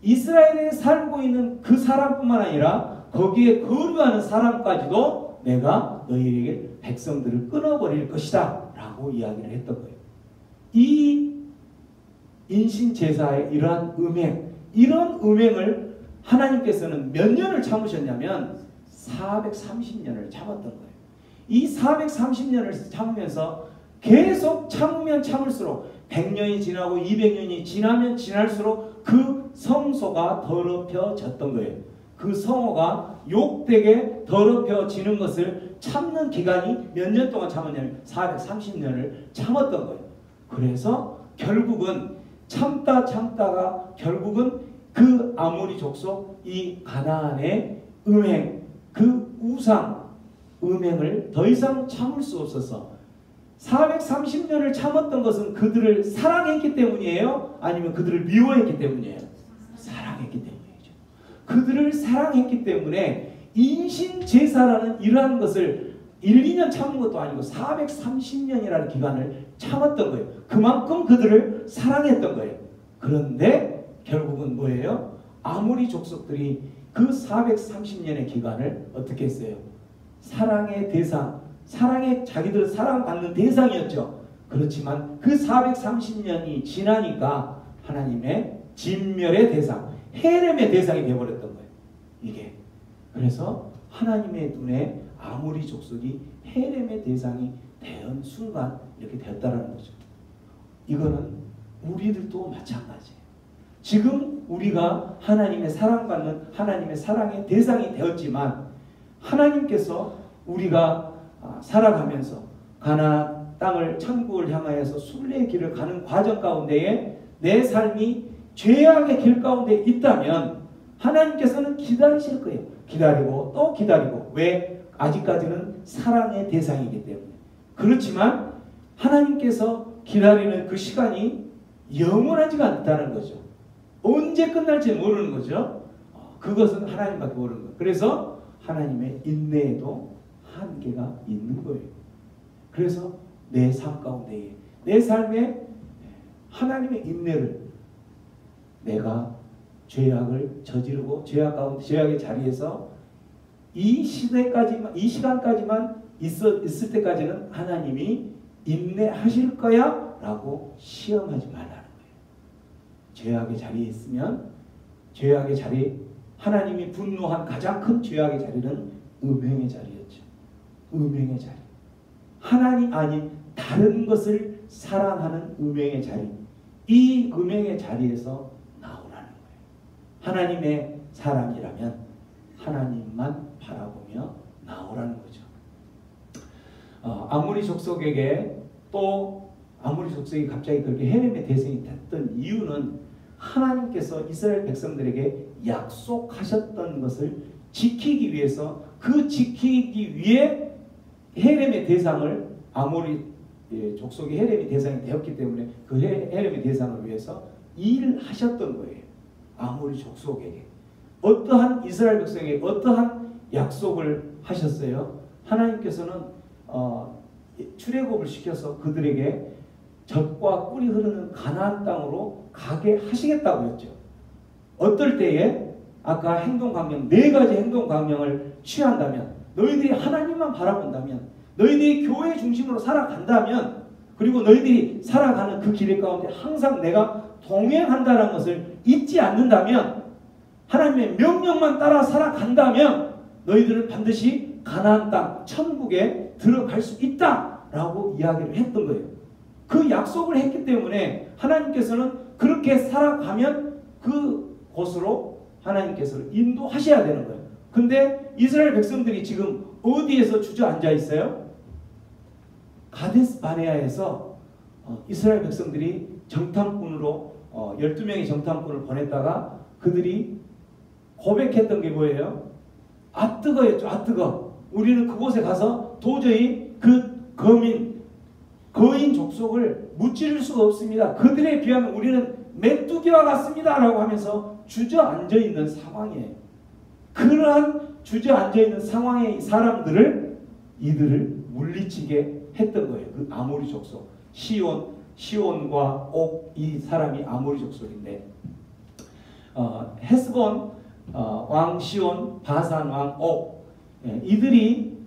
이스라엘에 살고 있는 그 사람뿐만 아니라 거기에 거류하는 사람까지도 내가 너희에게 백성들을 끊어버릴 것이다 라고 이야기를 했던 거예요. 이 인신제사의 이러한 음행, 이런 음행을 하나님께서는 몇 년을 참으셨냐면 430년을 참았던 거예요. 이 430년을 참으면서 계속 참으면 참을수록 100년이 지나고 200년이 지나면 지날수록 그 성소가 더럽혀졌던 거예요. 그 성호가 욕되게 더럽혀지는 것을 참는 기간이 몇 년 동안 참았냐면 430년을 참았던 거예요. 그래서 결국은 참다가 결국은 그 아모리 족속 이 가나안의 음행, 그 우상 음행을 더 이상 참을 수 없어서 430년을 참았던 것은 그들을 사랑했기 때문이에요? 아니면 그들을 미워했기 때문이에요? 사랑했기 때문이죠. 그들을 사랑했기 때문에 인신제사라는 이러한 것을 1, 2년 참은 것도 아니고 430년이라는 기간을 참았던 거예요. 그만큼 그들을 사랑했던 거예요. 그런데 결국은 뭐예요? 아모리 족속들이 그 430년의 기간을 어떻게 했어요? 사랑의 대상, 자기들은 사랑받는 대상이었죠. 그렇지만 그 430년이 지나니까 하나님의 진멸의 대상, 헤렘의 대상이 되어버렸던 거예요. 이게. 그래서 하나님의 눈에 아모리 족속이 헤렘의 대상이 된 순간 이렇게 되었다는 거죠. 이거는 우리들도 마찬가지예요. 지금 우리가 하나님의 사랑받는 하나님의 사랑의 대상이 되었지만 하나님께서 우리가 살아가면서 가나안 땅을 천국을 향하여서 순례의 길을 가는 과정 가운데에 내 삶이 죄악의 길 가운데 있다면 하나님께서는 기다리실 거예요. 기다리고 또 기다리고. 왜? 아직까지는 사랑의 대상이기 때문에. 그렇지만 하나님께서 기다리는 그 시간이 영원하지가 않다는 거죠. 언제 끝날지 모르는 거죠. 그것은 하나님밖에 모르는 거예요. 그래서 하나님의 인내에도 한계가 있는 거예요. 그래서 내 삶 가운데에, 내 삶에 하나님의 인내를, 내가 죄악을 저지르고 죄악 가운데, 죄악의 자리에서 이 시대까지만, 이 시간까지만 있을 때까지는 하나님이 인내하실 거야 라고 시험하지 말라는 거예요. 죄악의 자리에 있으면, 죄악의 자리, 하나님이 분노한 가장 큰 죄악의 자리는 음행의 자리였죠. 음행의 자리. 하나님 아닌 다른 것을 사랑하는 음행의 자리. 이 음행의 자리에서 나오라는 거예요. 하나님의 사람이라면 하나님만 바라보며 나오라는 거죠. 아모리 족속에게 또 아모리 족속이 갑자기 그렇게 헤렘의 대상이 됐던 이유는 하나님께서 이스라엘 백성들에게 약속하셨던 것을 지키기 위해서, 그 지키기 위해 헤렘의 대상을, 아모리 족속이 헤렘의 대상이 되었기 때문에 그 헤렘의 대상을 위해서 일하셨던 거예요. 아모리 족속에게. 어떠한 이스라엘 백성에게 어떠한 약속을 하셨어요? 하나님께서는 출애굽을 시켜서 그들에게 젖과 꿀이 흐르는 가나안 땅으로 가게 하시겠다고 했죠. 어떨 때에 아까 행동강령, 4가지 행동강령을 취한다면, 너희들이 하나님만 바라본다면, 너희들이 교회 중심으로 살아간다면, 그리고 너희들이 살아가는 그 길 가운데 항상 내가 동행한다는 것을 잊지 않는다면, 하나님의 명령만 따라 살아간다면 너희들은 반드시 가나안 땅, 천국에 들어갈 수 있다라고 이야기를 했던 거예요. 그 약속을 했기 때문에 하나님께서는 그렇게 살아가면 그 곳으로 하나님께서 인도하셔야 되는 거예요. 근데 이스라엘 백성들이 지금 어디에서 주저앉아 있어요? 가데스 바네아에서 이스라엘 백성들이 정탐꾼으로 12명의 정탐꾼을 보냈다가 그들이 고백했던 게 뭐예요? 아 뜨거였죠. 아 뜨거. 우리는 그곳에 가서 도저히 그 거인 족속을 무찌를 수가 없습니다. 그들에 비하면 우리는 메뚜기와 같습니다 라고 하면서 주저앉아 있는 상황이에요. 그러한 주저앉아 있는 상황의 사람들을, 이들을 물리치게 했던 거예요. 그 아모리 족속, 시온과 옥, 이 사람이 아모리 족속인데, 헤스본 왕 시온, 바산 왕 옥, 이들이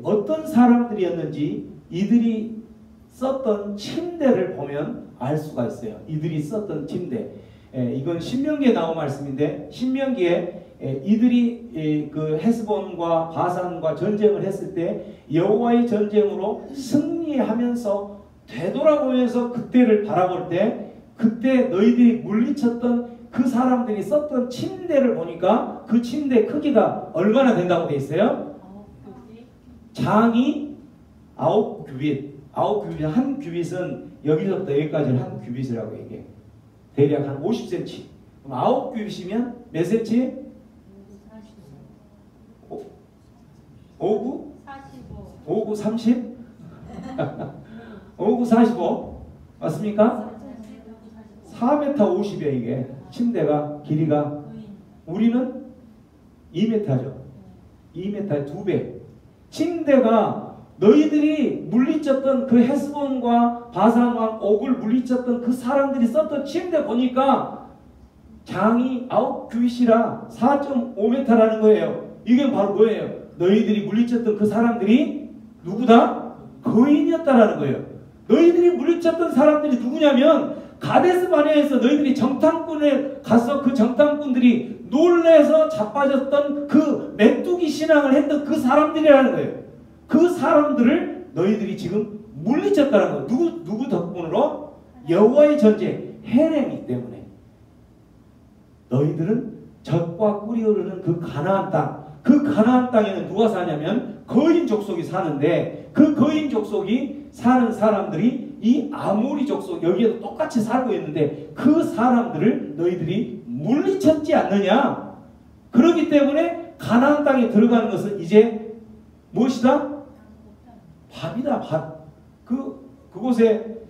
어떤 사람들이었는지 이들이 썼던 침대를 보면 알 수가 있어요. 이들이 썼던 침대. 이건 신명기에 나온 말씀인데, 신명기에 이들이 그 헤스본과 바산과 전쟁을 했을 때 여호와의 전쟁으로 승리하면서 되돌아보면서 그때를 바라볼 때, 그때 너희들이 물리쳤던 그 사람들이 썼던 침대를 보니까 그 침대 크기가 얼마나 된다고 돼 있어요? 장이 9규빗. 9규빗, 한 규빗은 여기서부터 여기까지를 한 규빗이라고 얘기해요. 대략 한 50cm. 그럼 9규빗이면 몇 cm? 5구? 5구 30? 5구 45? 맞습니까? 4m 50이야 이게. 침대가 길이가. 우리는 2m죠. 2m의 2배. 침대가 너희들이 물리쳤던 그 헤스본과 바산왕 옥을 물리쳤던 그 사람들이 썼던 침대 보니까 장이 9규빗이라 4.5m라는 거예요. 이게 바로 뭐예요? 너희들이 물리쳤던 그 사람들이 누구다? 거인이었다라는 거예요. 너희들이 물리쳤던 사람들이 누구냐면 가데스 바네아에서 너희들이 정탐꾼에 가서 그 정탐꾼들이 놀래서 자빠졌던 그 메뚜기 신앙을 했던 그 사람들이라는 거예요. 그 사람들을 너희들이 지금 물리쳤다는 거예요. 누구 덕분으로? 여호와의 전쟁 헤렘이기 때문에. 너희들은 젖과 꿀이 흐르는 그 가나안 땅, 그 가나안 땅에는 누가 사냐면 거인 족속이 사는데, 그 거인 족속이 사는 사람들이 이 아모리 족속, 여기에도 똑같이 살고 있는데 그 사람들을 너희들이 물리쳤지 않느냐. 그렇기 때문에 가나안 땅에 들어가는 것은 이제 무엇이다? 밥이다. 밥. 그곳에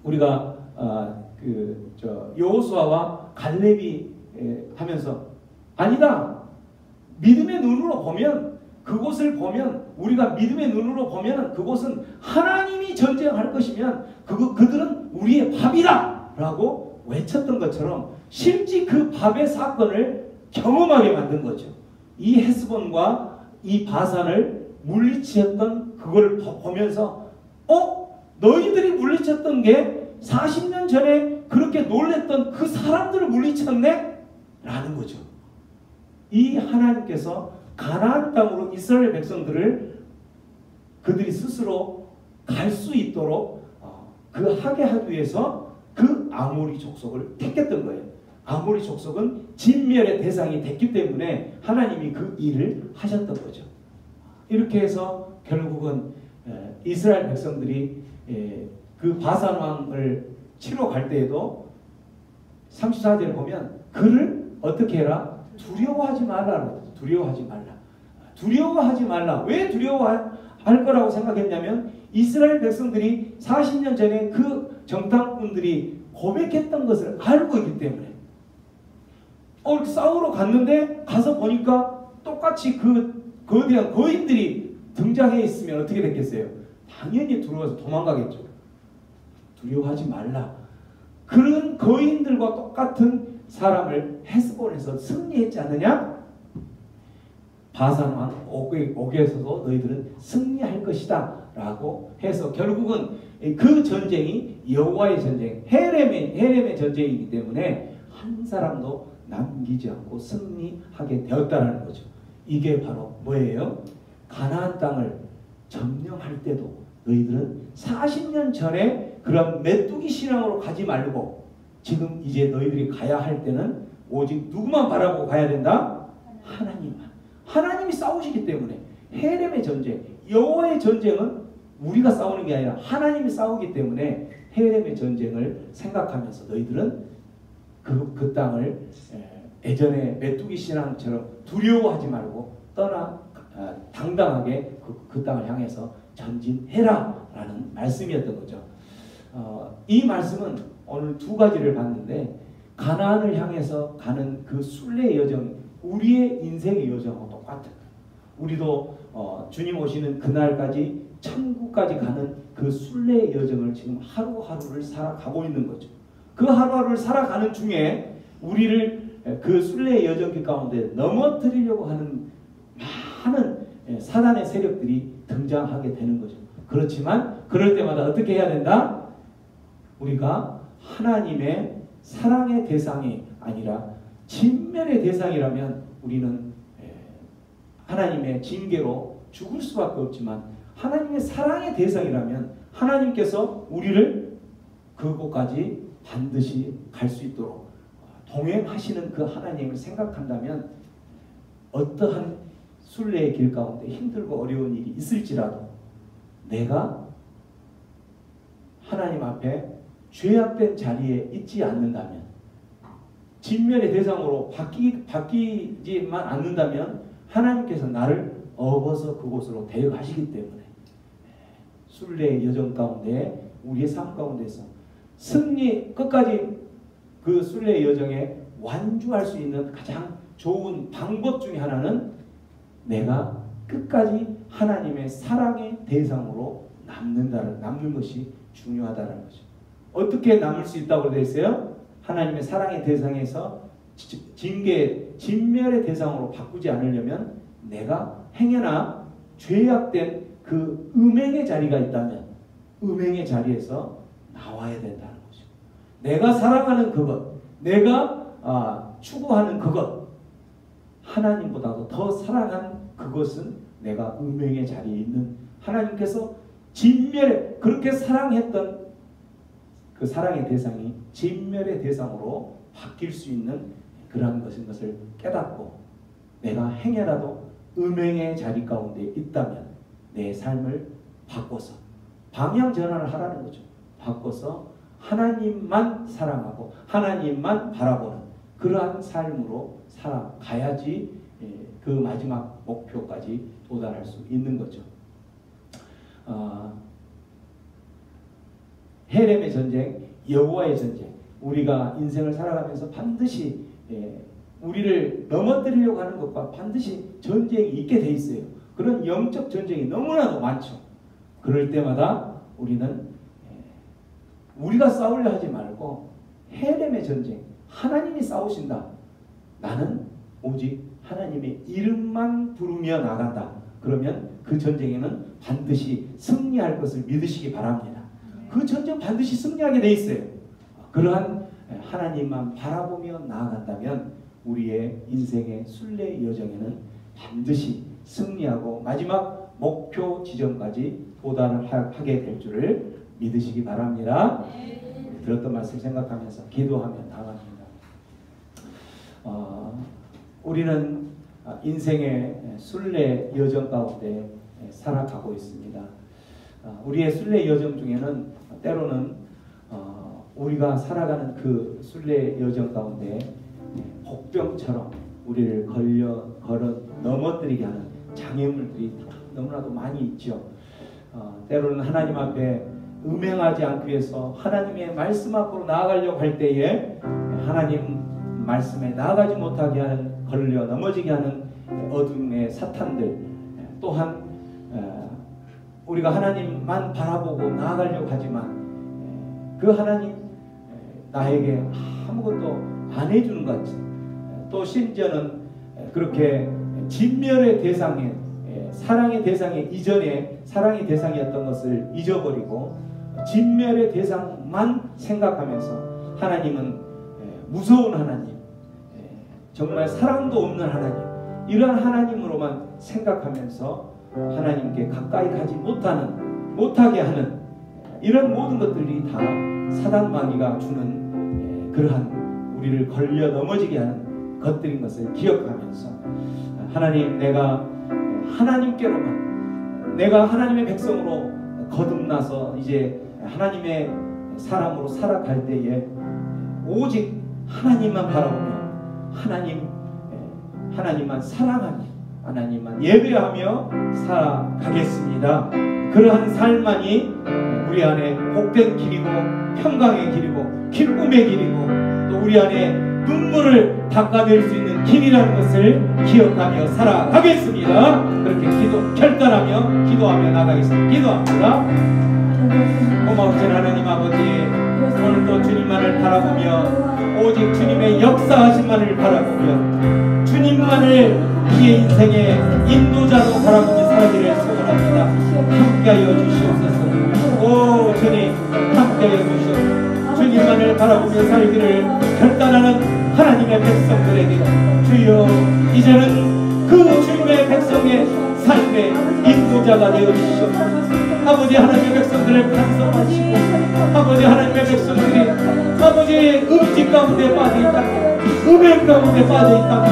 우리가 여호수아와 갈렙이 하면서 아니다. 믿음의 눈으로 보면, 그곳을 보면, 우리가 믿음의 눈으로 보면 그곳은 하나님이 전쟁할 것이면 그들은 우리의 밥이다 라고 외쳤던 것처럼 실제 그 밥의 사건을 경험하게 만든 거죠. 이 헤스본과 이 바산을 물리쳤던 그걸 보면서 너희들이 물리쳤던 게 40년 전에 그렇게 놀랬던 그 사람들을 물리쳤네? 라는 거죠. 이 하나님께서 가나안 땅으로 이스라엘 백성들을 그들이 스스로 갈 수 있도록 그 하게 하기 위해서 그 아모리 족속을 택했던 거예요. 아모리 족속은 진멸의 대상이 됐기 때문에 하나님이 그 일을 하셨던 거죠. 이렇게 해서 결국은 이스라엘 백성들이 그 바산 왕을 치러 갈 때에도 34절에 보면 그를 어떻게 해라? 두려워하지 말라. 두려워하지 말라. 두려워하지 말라. 왜 두려워할 거라고 생각했냐면 이스라엘 백성들이 40년 전에 그 정탐꾼들이 고백했던 것을 알고 있기 때문에 이렇게 싸우러 갔는데 가서 보니까 똑같이 그 거대한 거인들이 등장해 있으면 어떻게 됐겠어요? 당연히 두려워서 도망가겠죠. 두려워하지 말라. 그런 거인들과 똑같은 사람을 헤스본에서 승리했지 않느냐? 바산왕 옥에서도 너희들은 승리할 것이다 라고 해서 결국은 그 전쟁이 여호와의 전쟁, 헤렘의 전쟁이기 때문에 한 사람도 남기지 않고 승리하게 되었다는 거죠. 이게 바로 뭐예요? 가나안 땅을 점령할 때도 너희들은 40년 전에 그런 메뚜기 신앙으로 가지 말고 지금 이제 너희들이 가야 할 때는 오직 누구만 바라보고 가야 된다? 하나님만. 하나님이 싸우시기 때문에 헤렘의 전쟁, 여호와의 전쟁은 우리가 싸우는 게 아니라 하나님이 싸우기 때문에 헤렘의 전쟁을 생각하면서 너희들은 그 땅을 예전에 메뚜기 신앙처럼 두려워하지 말고 당당하게 그 땅을 향해서 전진해라 라는 말씀이었던 거죠. 이 말씀은 오늘 두 가지를 봤는데 가나안을 향해서 가는 그 순례의 여정, 우리의 인생의 여정하고 똑같아요. 우리도 주님 오시는 그날까지 천국까지 가는 그 순례의 여정을 지금 하루하루를 살아가고 있는 거죠. 그 하루하루를 살아가는 중에 우리를 그 순례의 여정길 가운데 넘어뜨리려고 하는 많은 사단의 세력들이 등장하게 되는 거죠. 그렇지만 그럴 때마다 어떻게 해야 된다? 우리가 하나님의 사랑의 대상이 아니라 진멸의 대상이라면 우리는 하나님의 징계로 죽을 수밖에 없지만 하나님의 사랑의 대상이라면 하나님께서 우리를 그곳까지 반드시 갈 수 있도록 동행하시는 그 하나님을 생각한다면 어떠한 순례의 길 가운데 힘들고 어려운 일이 있을지라도 내가 하나님 앞에 죄악된 자리에 있지 않는다면, 진멸의 대상으로 바뀌지만 않는다면 하나님께서 나를 업어서 그곳으로 데려가시기 때문에 순례의 여정 가운데 우리의 삶 가운데서 승리 끝까지 그 순례의 여정에 완주할 수 있는 가장 좋은 방법 중에 하나는 내가 끝까지 하나님의 사랑의 대상으로 남는 것이 중요하다는 거죠. 어떻게 남을 수 있다고 되어 있어요? 하나님의 사랑의 대상에서 진멸의 대상으로 바꾸지 않으려면 내가 행여나 죄악된 그 음행의 자리가 있다면 음행의 자리에서 나와야 된다는 거죠. 내가 사랑하는 그것, 내가 추구하는 그것, 하나님보다도 더 사랑한 그것은 내가 음행의 자리에 있는 하나님께서 그렇게 사랑했던 그 사랑의 대상이 진멸의 대상으로 바뀔 수 있는 그러한 것을 깨닫고 내가 행여라도 음행의 자리 가운데 있다면 내 삶을 바꿔서 방향 전환을 하라는 거죠. 바꿔서 하나님만 사랑하고 하나님만 바라보는 그러한 삶으로 살아가야지 그 마지막 목표까지 도달할 수 있는 거죠. 헤렘의 전쟁, 여호와의 전쟁, 우리가 인생을 살아가면서 반드시 우리를 넘어뜨리려고 하는 것과 반드시 전쟁이 있게 돼 있어요. 그런 영적 전쟁이 너무나도 많죠. 그럴 때마다 우리는 우리가 싸우려 하지 말고 헤렘의 전쟁, 하나님이 싸우신다. 나는 오직 하나님의 이름만 부르며 나간다. 그러면 그 전쟁에는 반드시 승리할 것을 믿으시기 바랍니다. 그 전쟁 반드시 승리하게 돼 있어요. 그러한 하나님만 바라보며 나아간다면 우리의 인생의 순례 여정에는 반드시 승리하고 마지막 목표 지점까지 도달을 하게 될 줄을 믿으시기 바랍니다. 들었던 말씀 생각하면서 기도하며 나갑니다. 우리는 인생의 순례 여정 가운데 살아가고 있습니다. 우리의 순례 여정 중에는 때로는 우리가 살아가는 그 순례 여정 가운데 복병처럼 우리를 걸어 넘어뜨리게 하는 장애물들이 너무나도 많이 있죠. 때로는 하나님 앞에 음행하지 않기 위해서 하나님의 말씀 앞으로 나아가려고 할 때에 하나님 말씀에 나아가지 못하게 하는, 걸려 넘어지게 하는 어둠의 사탄들, 또한 우리가 하나님만 바라보고 나아가려고 하지만 그 하나님 나에게 아무것도 안 해주는 것 같이, 또 심지어는 그렇게 진멸의 대상에, 사랑의 대상에 이전에 사랑의 대상이었던 것을 잊어버리고 진멸의 대상만 생각하면서 하나님은 무서운 하나님, 정말 사랑도 없는 하나님, 이러한 하나님으로만 생각하면서 하나님께 가까이 가지 못하게 하는 이런 모든 것들이 다 사단 마귀가 주는 그러한 우리를 걸려 넘어지게 하는 것들인 것을 기억하면서 하나님, 내가 하나님께로만, 내가 하나님의 백성으로 거듭나서 이제 하나님의 사람으로 살아갈 때에 오직 하나님만 바라보며 하나님만 사랑하며 하나님만 예배하며 살아가겠습니다. 그러한 삶만이 우리 안에 복된 길이고 평강의 길이고 기쁨의 길이고 또 우리 안에 눈물을 닦아낼 수 있는 길이라는 것을 기억하며 살아가겠습니다. 그렇게 결단하며 기도하며 나가겠습니다. 기도합니다. 고마우신 하나님 아버지, 오늘도 주님만을 바라보며 오직 주님의 역사하심만을 바라보며 주님만을 우리의 인생의 인도자로 바라보며 살기를 소원합니다. 함께하여 주시옵소서. 오 주님, 함께하여 주시옵소서. 주님만을 바라보며 살기를 결단하는 하나님의 백성들에게 주여, 이제는 그 주님의 백성의 삶의 인도자가 되어 주시옵소서. 아버지, 하나님의 백성들을 간섭하시고 아버지, 하나님의 백성들이 아버지 음식 가운데 빠져있다, 음행 가운데 빠져있다,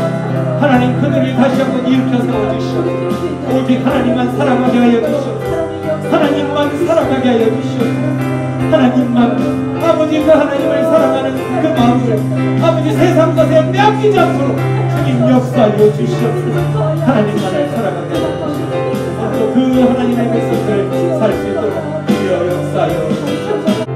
하나님 그들을 다시 한번 일으켜 세워주시옵소서. 오직 하나님만 사랑하게 하여 주시옵소서. 하나님만 사랑하게 하여 주시옵소서. 하나님만 아버지 아버지 그 하나님을 사랑하는 그 마음을 아버지 세상 것에 빼앗기지 않도록 주님 역사하여 주시옵소서. 하나님만을 사랑하게 하옵소서. 또 그 하나님의 백성들 살 수 있도록 주여 역사하여 주시옵소서.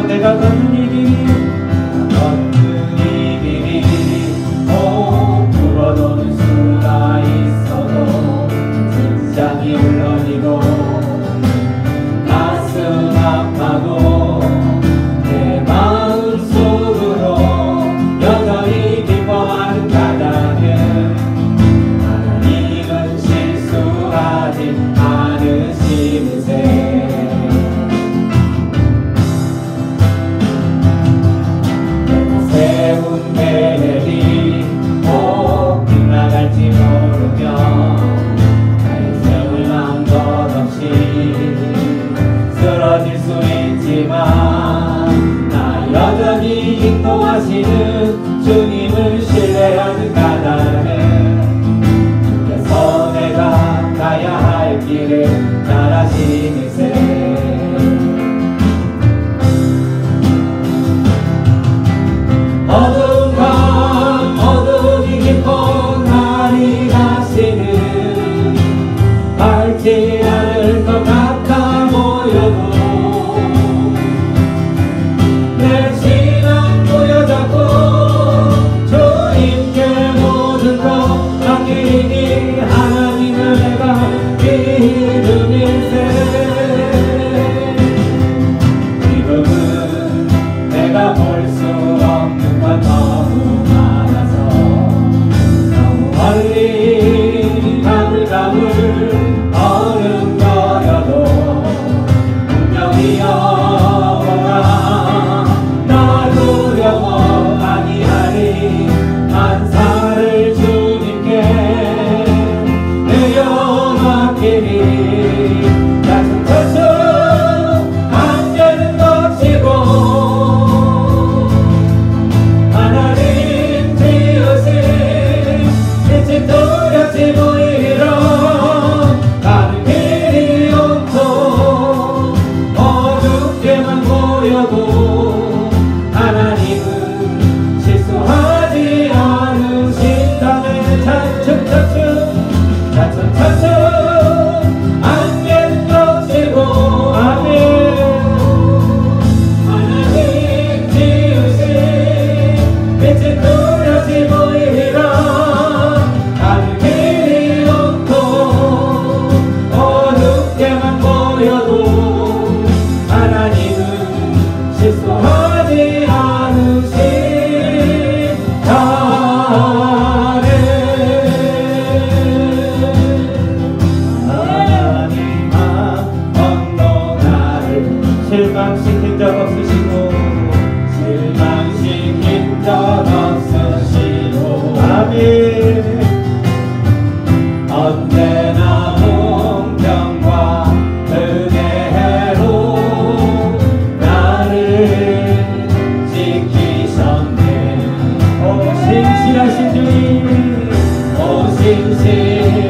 내가 걷는 이 길이 불어도는 수가 있어도 심장이 울렁이고 가슴 아파도 내 마음속으로 여전히 기뻐하는 가장은 하나님은 실수하지 않으심세.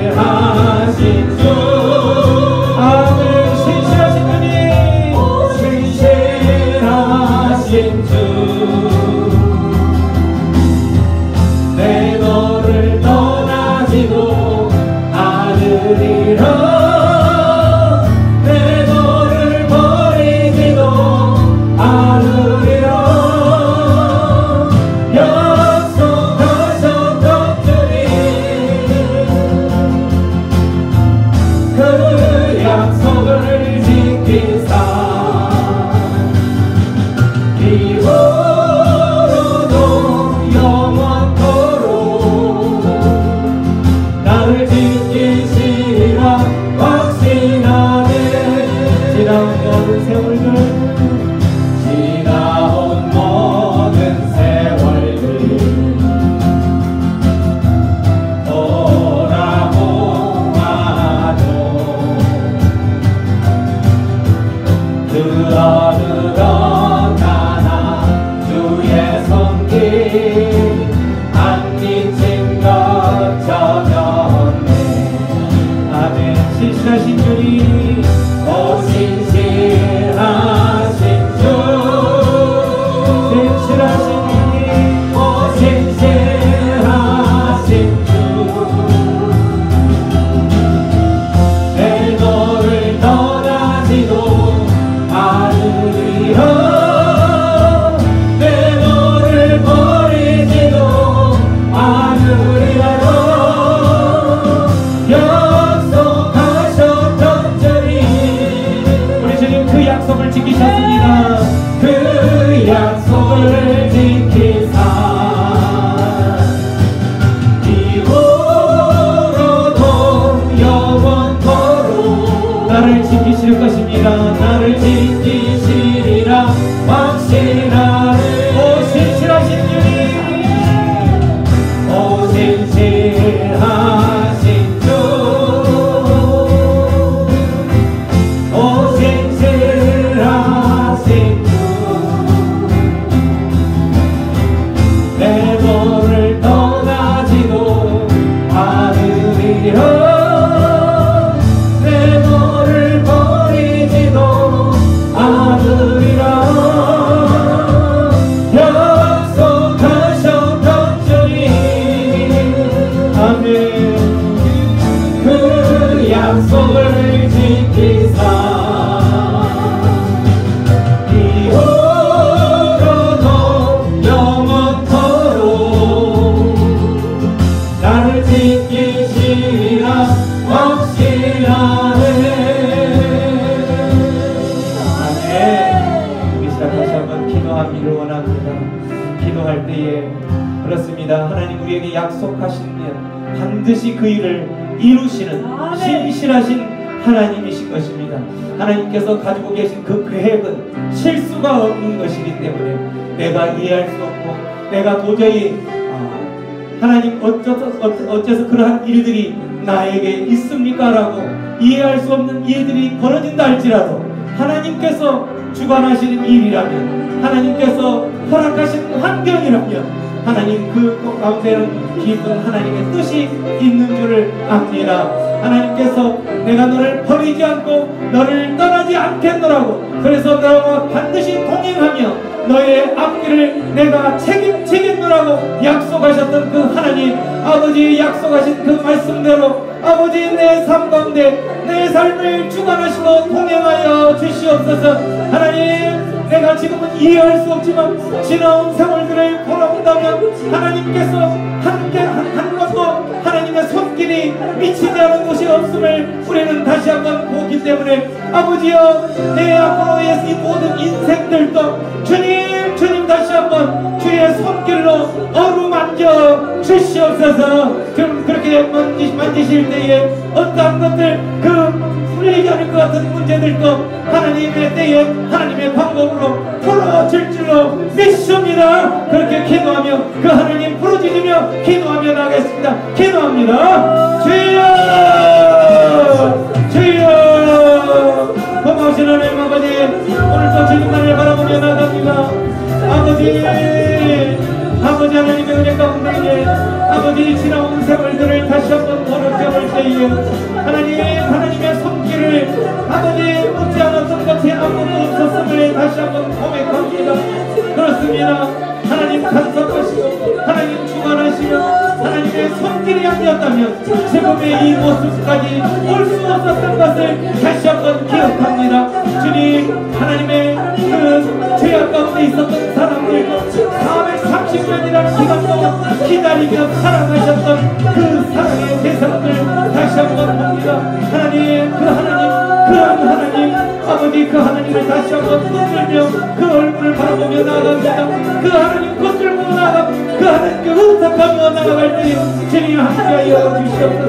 신실하신 주 아멘. 신실하신 주님, 신실하신 주 내 너를 떠나지도 않으리라 내 너를 버리지도 않으리라 약속하셨던 주님 그 약속을 지키사 이후로도 영원토록 나를 지키시리라 확신하네. 지나온 모든 세월들 지나온 모든 세월들 돌아보아도 그 어느 나나 주의 손길 안 미친 것 전혀 없네. 아멘. 신실하신 주님, 오 신실하신 주 신실하신 주님, 오 신실하신 주 내 너를 떠나지도 않으리라 내 너를 버리지도 않으리라 약속하셨던 주님 우리 주님 그 약속을 지키셨습니다. 그 약속을 지키사 이후로도 영원토록 나를 지키실 것입니다. 나를 지키시리라 확신하네. 오 신실하신 주님, 오 신실하신 주, 오 신실하신 주, 내 너를 떠나지도 않으리라 내 너를 버리지도 않으리라 약속하셨던 주님 아멘. 그 약속을 지키사 이후로도 영원토록 나를 지키시리라 확신하네. 아멘. 우리 시작 다시 한번 기도하기를 원합니다. 기도할 때에 그렇습니다. 하나님 우리에게 약속하신 일 반드시 그 일을 이루시는 신실하신 하나님이신 것입니다. 하나님께서 가지고 계신 그 계획은 실수가 없는 것이기 때문에 내가 이해할 수 없고 내가 도저히 하나님 어째서 그러한 일들이 나에게 있습니까? 라고 이해할 수 없는 일들이 벌어진다 할지라도 하나님께서 주관하시는 일이라면 하나님께서 허락하신 환경이라면 하나님 그 가운데는 깊은 하나님의 뜻이 있는 줄을 압니다. 하나님께서 내가 너를 버리지 않고 너를 떠나지 않겠노라고 그래서 너와 반드시 동행하며 너의 앞길을 내가 책임지겠노라고 약속하셨던 그 하나님 아버지 약속하신 그 말씀대로 아버지 내 삶 가운데 내 삶을 주관하시고 동행하여 주시옵소서. 하나님 내가 지금은 이해할 수 없지만 지나온 세월들을 돌아온다면 하나님께서 함께 한 것도 하나님의 손길이 미치지 않은 곳이 없음을 우리는 다시 한번 보기 때문에 아버지여 내 앞으로의 이 모든 인생들도 주님 다시 한번 주의 손길로 어루만져 주시옵소서. 그럼 그렇게 만지실 때에 어떠한 것들 풀리지 않을 것 같은 문제들도 하나님의 때에 하나님의 방법으로 풀어질 줄로 믿습니다. 그렇게 기도하며 그 하나님 부르짖으며 기도하며 나가겠습니다. 기도합니다. 주여 주여 고마우신 하나님 아버지 오늘도 주님만을 바라보며 나갑니다. 아버지 하나님의 은혜 가운데 아버지 지나온 세월들을 다시 한번 돌아볼 때에 하나님의 손길을 아버지 묻지 않았던 것이 아무도 없었음을 다시 한번 고백합니다. 그렇습니다. 하나님 간섭하시고 하나님 주관하시고 하나님의 손길이 아니었다면 지금의 이 모습까지 올 수 없었던 것을 다시 한번 기억합니다. 주님, 하나님의 그 죄악 가운데 있었던 사람들 430년이라는 기간 동안 기다리며 사랑하셨던 그 사랑의 대상들 다시 한번 봅니다. 하나님, 그런 하나님 아버지, 그 하나님을 다시 한번 붙들며 그 얼굴을 바라보며 나아갑니다. 그 하나님 붙들고 나아가 그 하나님께 의탁하며 나아갈 때 주님 함께하여 주시옵소서.